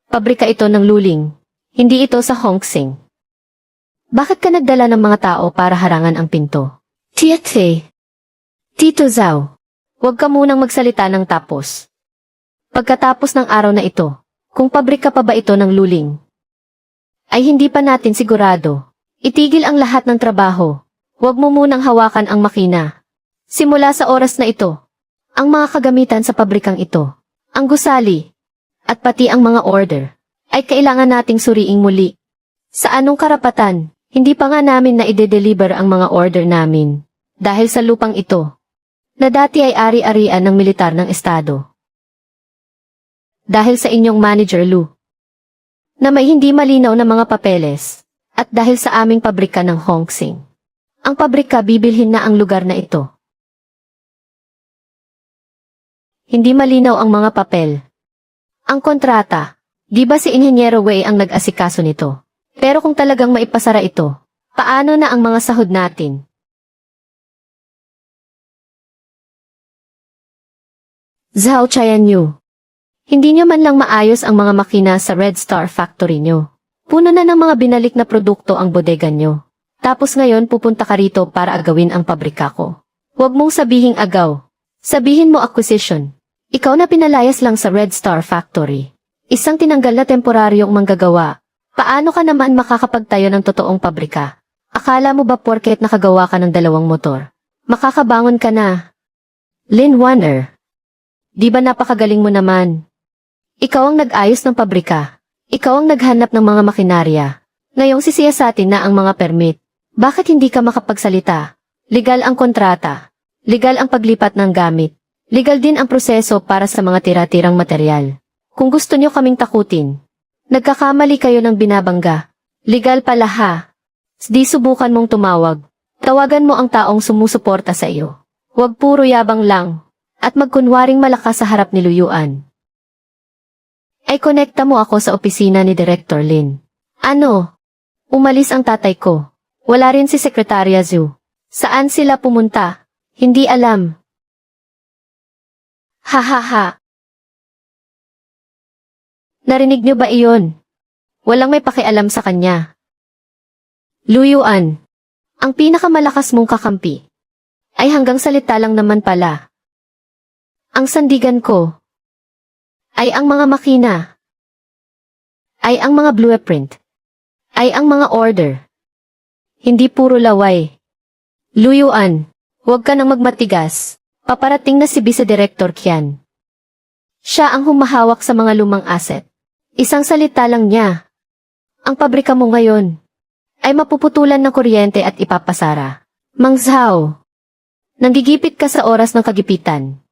pabrika ito ng Luling, hindi ito sa Hongsing. Bakit ka nagdala ng mga tao para harangan ang pinto? Tiete, Tito Zhao, huwag ka munang magsalita ng tapos. Pagkatapos ng araw na ito, kung pabrika pa ba ito ng Luling, ay hindi pa natin sigurado. Itigil ang lahat ng trabaho. Huwag mo munang hawakan ang makina. Simula sa oras na ito, ang mga kagamitan sa pabrikang ito, ang gusali, at pati ang mga order, ay kailangan nating suriing muli. Sa anong karapatan, hindi pa nga namin na ide-deliver ang mga order namin, dahil sa lupang ito, na dati ay ari-arian ng militar ng estado. Dahil sa inyong manager Lu, na may hindi malinaw na mga papeles, at dahil sa aming pabrika ng Hongsing, ang pabrika bibilhin na ang lugar na ito. Hindi malinaw ang mga papel. Ang kontrata, di ba si Inhenyero Wei ang nag-asikaso nito? Pero kung talagang maipasara ito, paano na ang mga sahod natin? Zhao Chayanyu, hindi nyo man lang maayos ang mga makina sa Red Star Factory nyo. Puno na ng mga binalik na produkto ang bodega nyo. Tapos ngayon pupunta ka rito para agawin ang pabrika ko. Huwag mong sabihing agaw. Sabihin mo acquisition. Ikaw na pinalayas lang sa Red Star Factory. Isang tinanggal na temporaryong manggagawa. Paano ka naman makakapagtayo ng totoong pabrika? Akala mo ba porket nakagawa ka ng 2 motor? Makakabangon ka na. Lin Warner. Di ba napakagaling mo naman? Ikaw ang nag-ayos ng pabrika. Ikaw ang naghanap ng mga makinarya. Ngayong sisiyasatin na ang mga permit. Bakit hindi ka makapagsalita? Legal ang kontrata. Legal ang paglipat ng gamit. Legal din ang proseso para sa mga tira-tirang material. Kung gusto nyo kaming takutin, nagkakamali kayo ng binabangga. Legal pala ha. Di subukan mong tumawag. Tawagan mo ang taong sumusuporta sa iyo. Huwag puro yabang lang. At magkunwaring malakas sa harap ni Luyuan. Ay konekta mo ako sa opisina ni Director Lin. Ano? Umalis ang tatay ko. Wala rin si Sekretarya Zhu. Saan sila pumunta? Hindi alam. Ha ha ha. Narinig niyo ba iyon? Walang may pakialam sa kanya. Luyuan, ang pinakamalakas mong kakampi, ay hanggang salita lang naman pala. Ang sandigan ko, ay ang mga makina, ay ang mga blueprint, ay ang mga order. Hindi puro laway. Luyuan, huwag ka nang magmatigas. Paparating na si Vice Director Kian. Siya ang humahawak sa mga lumang asset. Isang salita lang niya. Ang pabrika mo ngayon ay mapuputulan ng kuryente at ipapasara. Mang Zhao, nanggigipit ka sa oras ng kagipitan.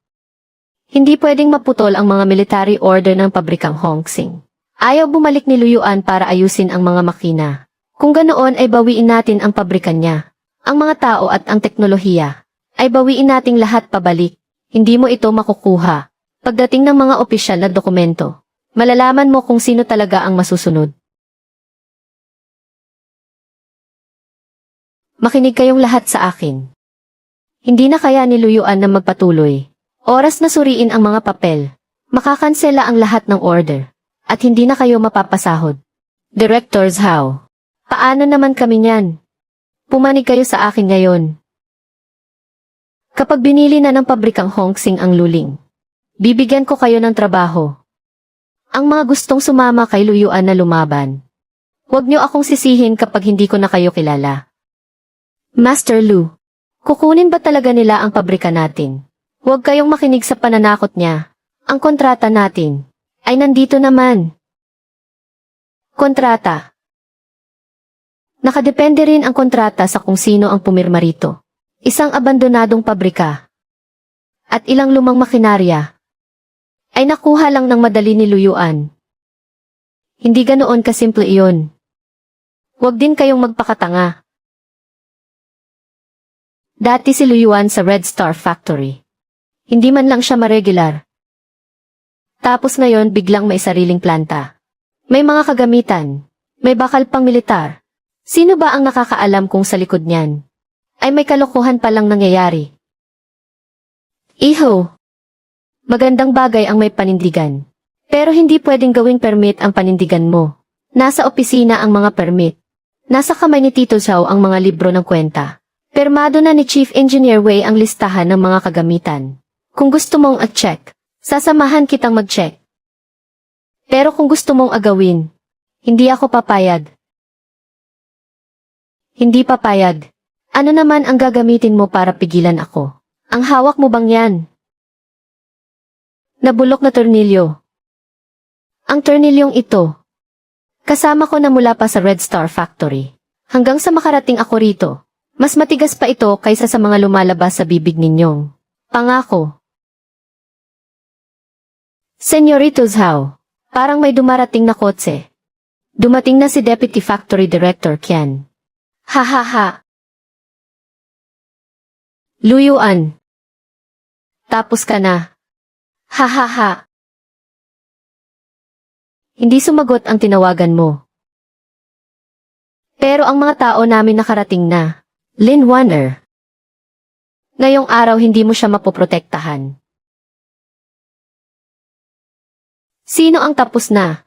Hindi pwedeng maputol ang mga military order ng pabrikang Hongsing. Ayaw bumalik ni Luyuan para ayusin ang mga makina. Kung ganoon ay bawiin natin ang pabrikan niya. Ang mga tao at ang teknolohiya ay bawiin nating lahat pabalik. Hindi mo ito makukuha. Pagdating ng mga opisyal na dokumento, malalaman mo kung sino talaga ang masusunod. Makinig kayong lahat sa akin. Hindi na kaya ni Luyuan na magpatuloy. Oras na suriin ang mga papel. Makakansela ang lahat ng order. At hindi na kayo mapapasahod. Directors How? Paano naman kami niyan? Pumanig kayo sa akin ngayon. Kapag binili na ng pabrikang Hongsing ang Luling, bibigyan ko kayo ng trabaho. Ang mga gustong sumama kay Luyuan na lumaban. Huwag niyo akong sisihin kapag hindi ko na kayo kilala. Master Lu, kukunin ba talaga nila ang pabrika natin? Huwag kayong makinig sa pananakot niya. Ang kontrata natin ay nandito naman. Kontrata. Nakadepende rin ang kontrata sa kung sino ang pumirma rito. Isang abandonadong pabrika at ilang lumang makinarya ay nakuha lang ng madali ni Luyuan. Hindi ganoon kasimple iyon. Huwag din kayong magpakatanga. Dati si Luyuan sa Red Star Factory. Hindi man lang siya maregular. Tapos ngayon biglang may sariling planta. May mga kagamitan. May bakal pang militar. Sino ba ang nakakaalam kung sa likod niyan ay may kalokohan palang nangyayari? Iho, magandang bagay ang may panindigan. Pero hindi pwedeng gawing permit ang panindigan mo. Nasa opisina ang mga permit. Nasa kamay ni Tito Zhao ang mga libro ng kwenta. Permado na ni Chief Engineer Wei ang listahan ng mga kagamitan. Kung gusto mong at-check, sasamahan kitang mag-check. Pero kung gusto mong agawin, hindi ako papayag. Hindi papayag. Ano naman ang gagamitin mo para pigilan ako? Ang hawak mo bang yan? Nabulok na tornilyo. Ang tornilyong ito, kasama ko na mula pa sa Red Star Factory. Hanggang sa makarating ako rito, mas matigas pa ito kaysa sa mga lumalabas sa bibig ninyong pangako. Senyorito Zhao, parang may dumarating na kotse. Dumating na si Deputy Factory Director Qian. Ha ha ha. Luyuan. Tapos ka na. Ha ha ha. Hindi sumagot ang tinawagan mo. Pero ang mga tao namin nakarating na. Lin Wanner. Ngayong araw hindi mo siya mapoprotektahan. Sino ang tapos na?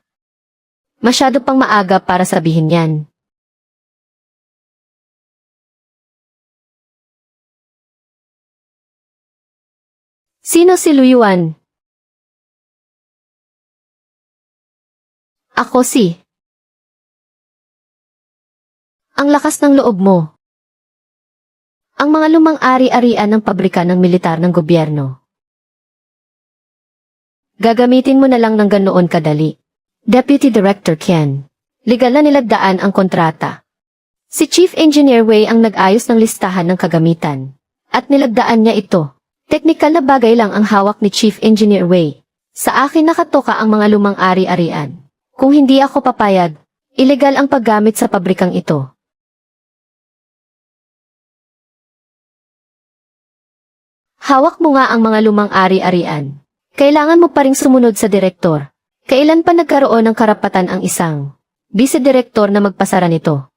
Masyado pang maaga para sabihin yan. Sino si Luyuan? Ako si. Ang lakas ng loob mo. Ang mga lumang ari-arian ng pabrika ng militar ng gobyerno. Gagamitin mo na lang ng ganoon kadali. Deputy Director Qian. Legal na nilagdaan ang kontrata. Si Chief Engineer Wei ang nag-ayos ng listahan ng kagamitan. At nilagdaan niya ito. Teknikal na bagay lang ang hawak ni Chief Engineer Wei. Sa akin nakatoka ang mga lumang ari-arian. Kung hindi ako papayag, ilegal ang paggamit sa pabrikang ito. Hawak mo nga ang mga lumang ari-arian. Kailangan mo pa ring sumunod sa direktor. Kailan pa nagkaroon ng karapatan ang isang vice-direktor na magpasara nito?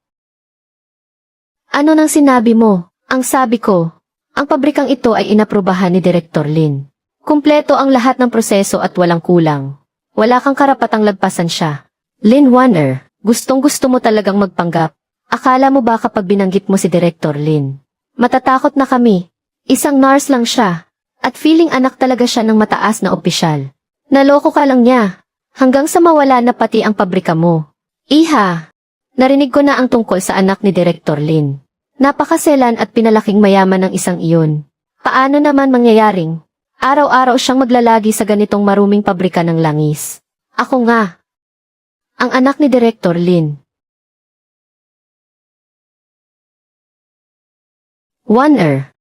Ano nang sinabi mo? Ang sabi ko, ang pabrikang ito ay inaprubahan ni Direktor Lin. Kumpleto ang lahat ng proseso at walang kulang. Wala kang karapatang lagpasan siya. Lin Wanner, gustong-gusto mo talagang magpanggap. Akala mo ba kapag binanggit mo si Direktor Lin? Matatakot na kami. Isang nurse lang siya. At feeling anak talaga siya ng mataas na opisyal. Naloko ka lang niya. Hanggang sa mawala na pati ang pabrika mo. Iha, Narinig ko na ang tungkol sa anak ni Direktor Lin. Napakaselan at pinalaking mayaman ng isang iyon. Paano naman mangyayaring araw-araw siyang maglalagi sa ganitong maruming pabrika ng langis? Ako nga, ang anak ni Direktor Lin. Wanner,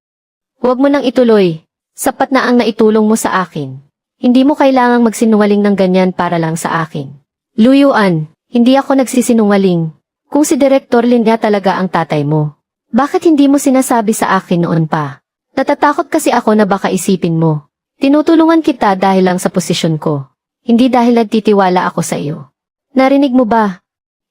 huwag mo nang ituloy. Sapat na ang naitulong mo sa akin. Hindi mo kailangang magsinungaling ng ganyan para lang sa akin. Luyuan, hindi ako nagsisinungaling. Kung si Direktor Lin nga talaga ang tatay mo, bakit hindi mo sinasabi sa akin noon pa? Natatakot kasi ako na baka isipin mo. Tinutulungan kita dahil lang sa posisyon ko. Hindi dahil nagtitiwala ako sa iyo. Narinig mo ba?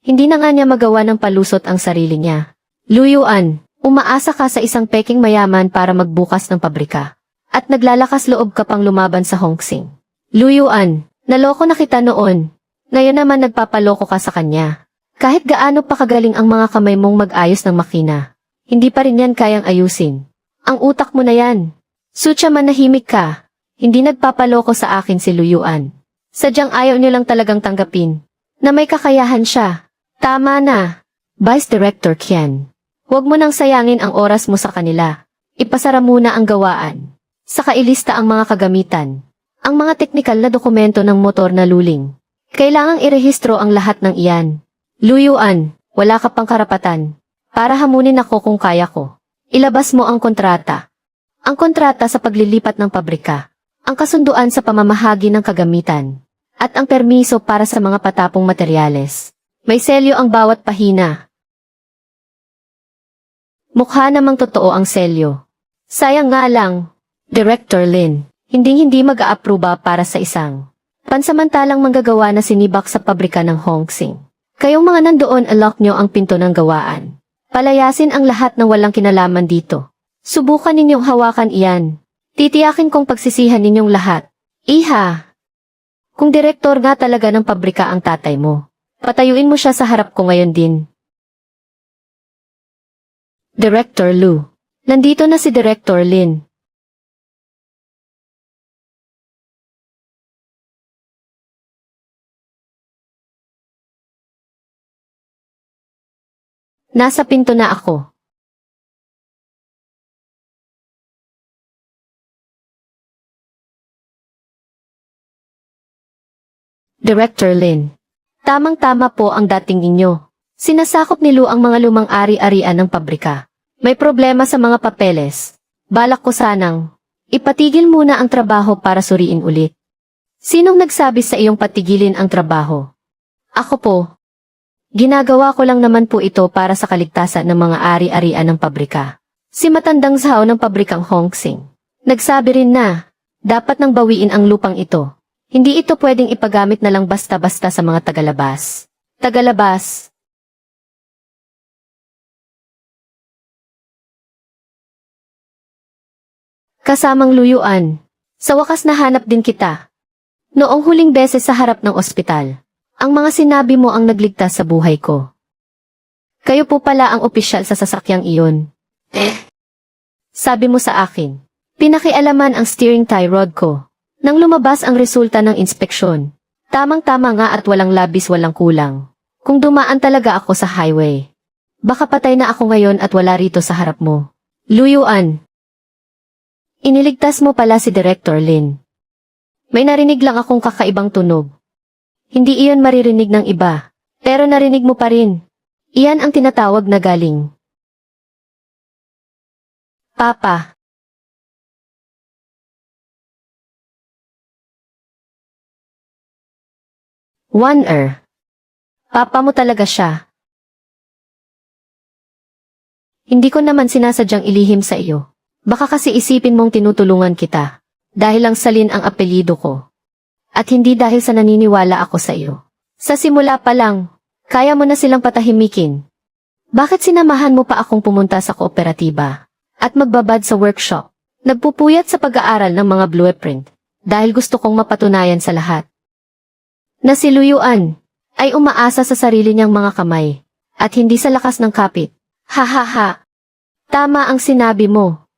Hindi na nga niya magawa ng palusot ang sarili niya. Luyuan, umaasa ka sa isang peking mayaman para magbukas ng pabrika. At naglalakas loob ka pang lumaban sa Hongsing. Luyuan, naloko na kita noon. Ngayon naman nagpapaloko ka sa kanya. Kahit gaano pa kagaling ang mga kamay mong mag-ayos ng makina, hindi pa rin yan kayang ayusin. Ang utak mo na yan. Sutya, manahimik ka. Hindi nagpapaloko sa akin si Luyuan. Sadyang ayaw niyo lang talagang tanggapin na may kakayahan siya. Tama na. Vice Director Qian. Huwag mo nang sayangin ang oras mo sa kanila. Ipasara muna ang gawaan. Saka ilista ang mga kagamitan. Ang mga teknikal na dokumento ng motor na luling. Kailangang irehistro ang lahat ng iyan. Luyuan, wala ka pang karapatan. Para hamunin ako kung kaya ko. Ilabas mo ang kontrata. Ang kontrata sa paglilipat ng pabrika. Ang kasunduan sa pamamahagi ng kagamitan. At ang permiso para sa mga patapong materyales. May selyo ang bawat pahina. Mukha namang totoo ang selyo. Sayang nga lang, Director Lin, hindi mag-aaproba para sa isang pansamantalang manggagawa na sinibak sa pabrika ng Hongsing. Kayong mga nandoon, alok nyo ang pinto ng gawaan. Palayasin ang lahat ng walang kinalaman dito. Subukan ninyong hawakan iyan. Titiyakin kong pagsisihan ninyong lahat. Iha! Kung direktor nga talaga ng pabrika ang tatay mo, patayuin mo siya sa harap ko ngayon din. Director Lu. Nandito na si Director Lin. Nasa pinto na ako. Director Lin. Tamang-tama po ang dating inyo. Sinasakop ni Lu ang mga lumang ari-arian ng pabrika. May problema sa mga papeles. Balak ko sanang ipatigil muna ang trabaho para suriin ulit. Sinong nagsabi sa iyong patigilin ang trabaho? Ako po. Ginagawa ko lang naman po ito para sa kaligtasan ng mga ari-arian ng pabrika. Si matandang Zhao ng pabrikang Hongsing. Nagsabi rin na, dapat nang bawiin ang lupang ito. Hindi ito pwedeng ipagamit na lang basta-basta sa mga tagalabas. Tagalabas. Kasamang Luyuan. Sa wakas nahanap din kita. Noong huling beses sa harap ng ospital. Ang mga sinabi mo ang nagligtas sa buhay ko. Kayo po pala ang opisyal sa sasakyang iyon. Sabi mo sa akin, pinakialaman ang steering tie rod ko. Nang lumabas ang resulta ng inspeksyon, tamang-tama nga at walang labis walang kulang. Kung dumaan talaga ako sa highway, baka patay na ako ngayon at wala rito sa harap mo. Luyuan. Iniligtas mo pala si Director Lin. May narinig lang akong kakaibang tunog. Hindi iyon maririnig ng iba, pero narinig mo pa rin. Iyan ang tinatawag na galing. Papa. Wanner. Papa mo talaga siya. Hindi ko naman sinasadyang ilihim sa iyo. Baka kasi isipin mong tinutulungan kita, dahil lang Salin ang apelyido ko. At hindi dahil sa naniniwala ako sa iyo. Sa simula pa lang, kaya mo na silang patahimikin. Bakit sinamahan mo pa akong pumunta sa kooperatiba at magbabad sa workshop? Nagpupuyat sa pag-aaral ng mga blueprint dahil gusto kong mapatunayan sa lahat na si Luyuan ay umaasa sa sarili niyang mga kamay at hindi sa lakas ng kapit. Ha ha ha. Tama ang sinabi mo.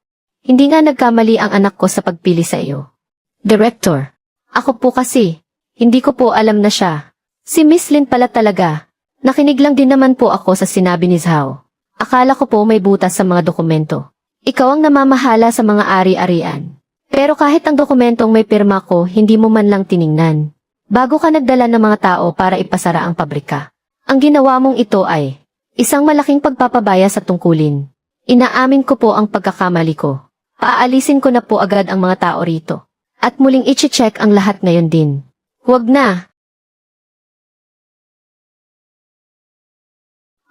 Hindi nga nagkamali ang anak ko sa pagpili sa iyo. Director. Ako po kasi, hindi ko po alam na siya. Si Miss Lin pala talaga. Nakinig lang din naman po ako sa sinabi ni Zhao. Akala ko po may butas sa mga dokumento. Ikaw ang namamahala sa mga ari-arian. Pero kahit ang dokumentong may pirma ko, hindi mo man lang tiningnan. Bago ka nagdala ng mga tao para ipasara ang pabrika. Ang ginawa mong ito ay isang malaking pagpapabaya sa tungkulin. Inaamin ko po ang pagkakamali ko. Paalisin ko na po agad ang mga tao rito. At muling i-check ang lahat ngayon din. Huwag na.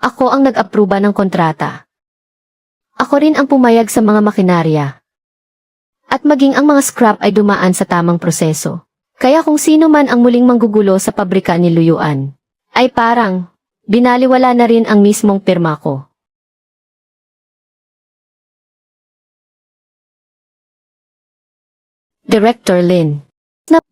Ako ang nag-aproba ng kontrata. Ako rin ang pumayag sa mga makinarya. At maging ang mga scrap ay dumaan sa tamang proseso. Kaya kung sino man ang muling manggugulo sa pabrika ni Luyuan, ay parang binaliwala na rin ang mismong pirma ko. Director Lin.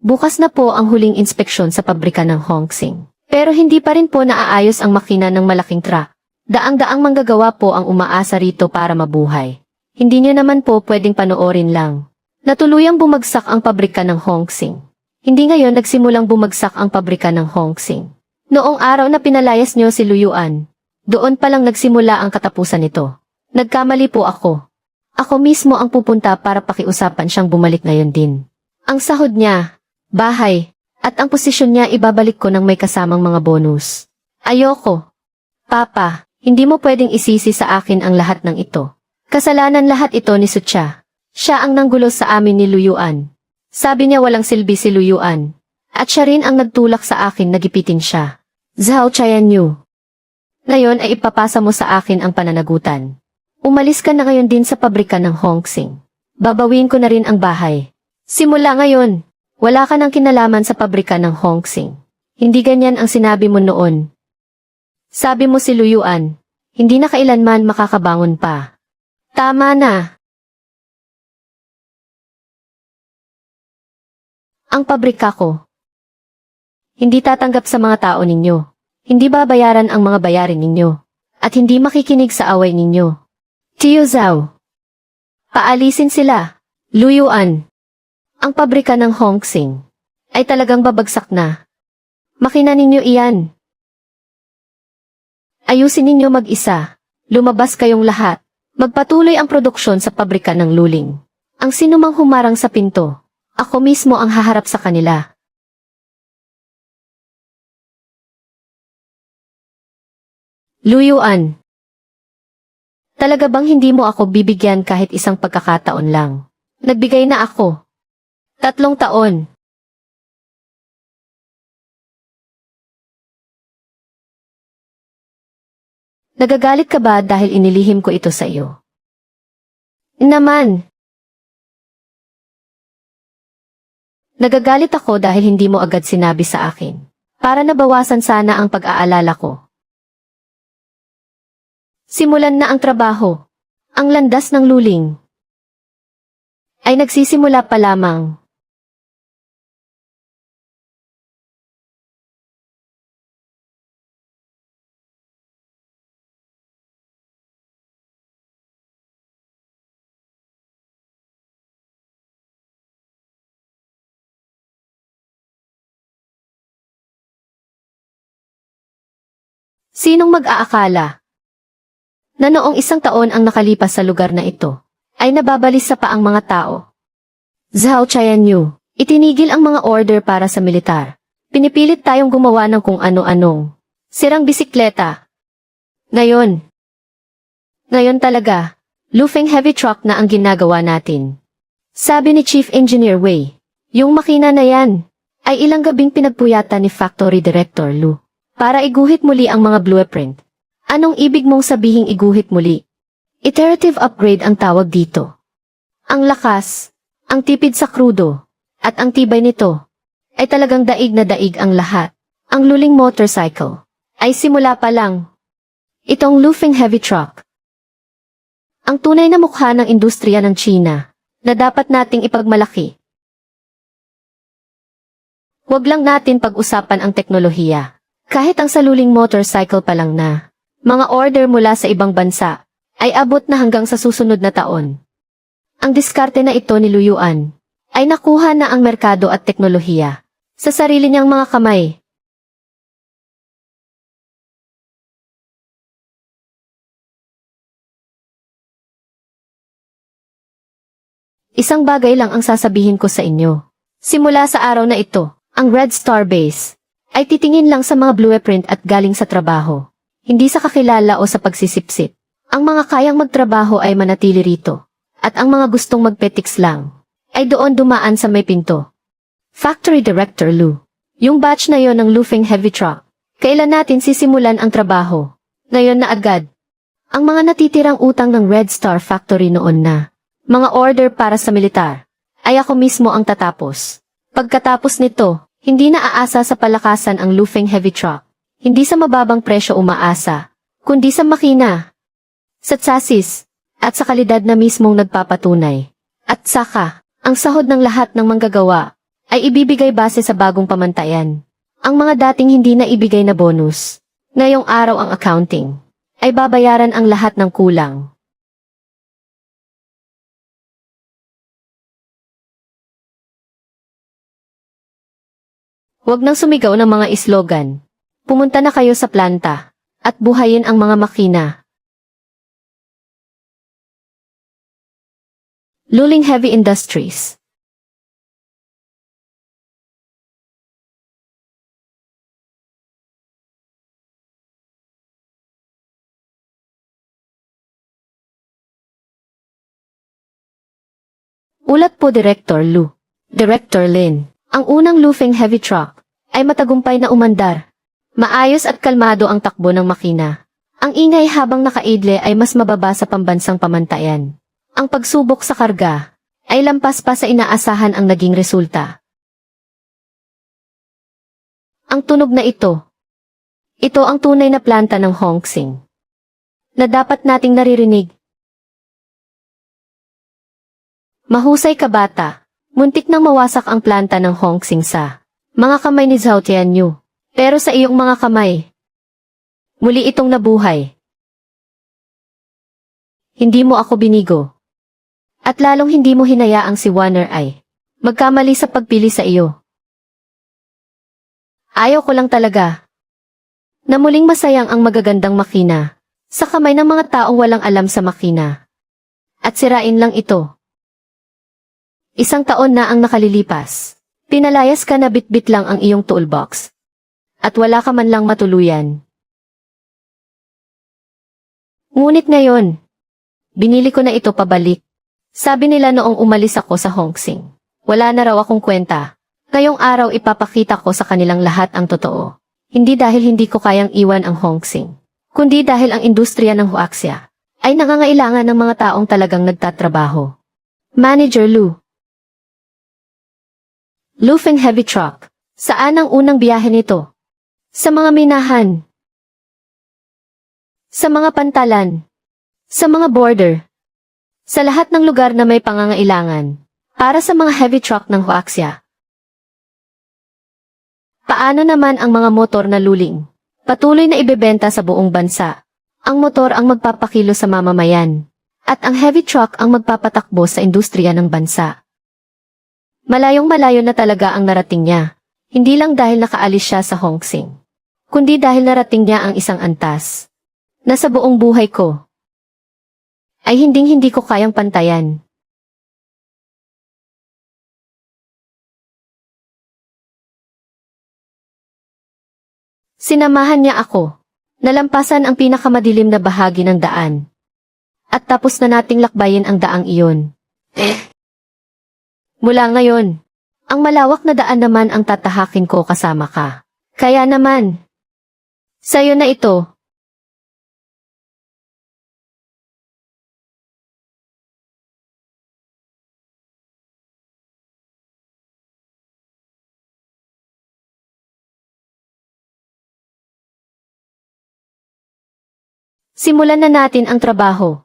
Bukas na po ang huling inspeksyon sa pabrika ng Hongsing. Pero hindi pa rin po naaayos ang makina ng malaking truck. Daang-daang manggagawa po ang umaasa rito para mabuhay. Hindi niyo naman po pwedeng panoorin lang. Natuluyang bumagsak ang pabrika ng Hongsing. Hindi ngayon nagsimulang bumagsak ang pabrika ng Hongsing. Noong araw na pinalayas niyo si Luyuan, doon pa lang nagsimula ang katapusan nito. Nagkamali po ako. Ako mismo ang pupunta para pakiusapan siyang bumalik ngayon din. Ang sahod niya, bahay, at ang posisyon niya ibabalik ko ng may kasamang mga bonus. Ayoko. Papa, hindi mo pwedeng isisi sa akin ang lahat ng ito. Kasalanan lahat ito ni Sucha. Siya ang nanggulo sa amin ni Luyuan. Sabi niya walang silbi si Luyuan. At siya rin ang nagtulak sa akin na gipitin siya. Zhao Qianyu. Ngayon ay ipapasa mo sa akin ang pananagutan. Umalis ka na ngayon din sa pabrika ng Hongsing. Babawin ko na rin ang bahay. Simula ngayon, wala ka ng kinalaman sa pabrika ng Hongsing. Hindi ganyan ang sinabi mo noon. Sabi mo si Luyuan, hindi na kailanman makakabangon pa. Tama na. Ang pabrika ko. Hindi tatanggap sa mga tao ninyo. Hindi babayaran ang mga bayarin ninyo. At hindi makikinig sa away ninyo. Tio Zhao. Paalisin sila. Luyuan. Ang pabrika ng Hongsing ay talagang babagsak na. Makina ninyo iyan. Ayusin ninyo mag-isa. Lumabas kayong lahat. Magpatuloy ang produksyon sa pabrika ng Luling. Ang sinumang humarang sa pinto, ako mismo ang haharap sa kanila. Luyuan. Talaga bang hindi mo ako bibigyan kahit isang pagkakataon lang? Nagbigay na ako. 3 taon. Nagagalit ka ba dahil inilihim ko ito sa iyo? Naman. Nagagalit ako dahil hindi mo agad sinabi sa akin. Para nabawasan sana ang pag-aalala ko. Simulan na ang trabaho. Ang landas ng Luling ay nagsisimula pa lamang. Sinong mag-aakala na noong 1 taon ang nakalipas sa lugar na ito, ay nababalisa pa ang mga tao? Zhao Qianyu, itinigil ang mga order para sa militar. Pinipilit tayong gumawa ng kung ano-anong sirang bisikleta. Ngayon talaga, Lufeng heavy truck na ang ginagawa natin. Sabi ni Chief Engineer Wei, yung makina na yan, ay ilang gabing pinagpuyatan ni Factory Director Lu, para iguhit muli ang mga blueprint. Anong ibig mong sabihing iguhit muli? Iterative upgrade ang tawag dito. Ang lakas, ang tipid sa krudo, at ang tibay nito, ay talagang daig na daig ang lahat. Ang Luling motorcycle, ay simula pa lang. Itong Lufeng heavy truck. Ang tunay na mukha ng industriya ng China, na dapat nating ipagmalaki. Huwag lang natin pag-usapan ang teknolohiya. Kahit ang saluling motorcycle pa lang na mga order mula sa ibang bansa, ay abot na hanggang sa susunod na taon. Ang diskarte na ito ni Luyuan, ay nakuha na ang merkado at teknolohiya sa sarili niyang mga kamay. Isang bagay lang ang sasabihin ko sa inyo. Simula sa araw na ito, ang Red Star Base ay titingin lang sa mga blueprint at galing sa trabaho, hindi sa kakilala o sa pagsisipsip. Ang mga kayang magtrabaho ay manatili rito, at ang mga gustong magpetiks lang ay doon dumaan sa may pinto. Factory Director Lou. Yung batch na yon ng Lufeng Heavy Truck. Kailan natin sisimulan ang trabaho? Ngayon na agad. Ang mga natitirang utang ng Red Star Factory noon na mga order para sa militar ay ako mismo ang tatapos. Pagkatapos nito, hindi na aasa sa palakasan ang Lufeng Heavy Truck. Hindi sa mababang presyo umaasa, kundi sa makina, sa chassis, at sa kalidad na mismong nagpapatunay. At saka, ang sahod ng lahat ng manggagawa ay ibibigay base sa bagong pamantayan. Ang mga dating hindi na ibigay na bonus, ngayong araw ang accounting, ay babayaran ang lahat ng kulang. Huwag nang sumigaw ng mga slogan. Pumunta na kayo sa planta, at buhayin ang mga makina. Luling Heavy Industries. Ulat po Director Lou. Director Lin. Ang unang Lufeng Heavy Truck ay matagumpay na umandar. Maayos at kalmado ang takbo ng makina. Ang ingay habang nakaidle ay mas mababa sa pambansang pamantayan. Ang pagsubok sa karga ay lampas pa sa inaasahan ang naging resulta. Ang tunog na ito ang tunay na planta ng Hongqing na dapat nating naririnig. Mahusay ka bata. Muntik nang mawasak ang planta ng Hongqing sa mga kamay ni Zhao Tianyu. Pero sa iyong mga kamay, muli itong nabuhay. Hindi mo ako binigo. At lalong hindi mo hinayaang si Warner ay magkamali sa pagpili sa iyo. Ayaw ko lang talaga na muling masayang ang magagandang makina sa kamay ng mga taong walang alam sa makina. At sirain lang ito. Isang taon na ang nakalilipas. Pinalayas ka na bitbit lang ang iyong toolbox. At wala ka man lang matuluyan. Ngunit ngayon, binili ko na ito pabalik. Sabi nila noong umalis ako sa Hongqing. Wala na raw akong kwenta. Ngayong araw ipapakita ko sa kanilang lahat ang totoo. Hindi dahil hindi ko kayang iwan ang Hongqing, kundi dahil ang industriya ng Huaxia ay nangangailangan ng mga taong talagang nagtatrabaho. Manager Lou. Lufeng Heavy Truck. Saan ang unang biyahe nito? Sa mga minahan. Sa mga pantalan. Sa mga border. Sa lahat ng lugar na may pangangailangan. Para sa mga heavy truck ng Huaxia. Paano naman ang mga motor na luling? Patuloy na ibebenta sa buong bansa. Ang motor ang magpapakilo sa mamamayan. At ang heavy truck ang magpapatakbo sa industriya ng bansa. Malayong malayo na talaga ang narating niya. Hindi lang dahil nakaalis siya sa Hongqing, kundi dahil narating niya ang isang antas na sa buong buhay ko ay hinding-hindi ko kayang pantayan. Sinamahan niya ako. Nalampasan ang pinakamadilim na bahagi ng daan. At tapos na nating lakbayin ang daang iyon. Mula ngayon, ang malawak na daan naman ang tatahakin ko kasama ka. Kaya naman, sa'yo na ito. Simulan na natin ang trabaho.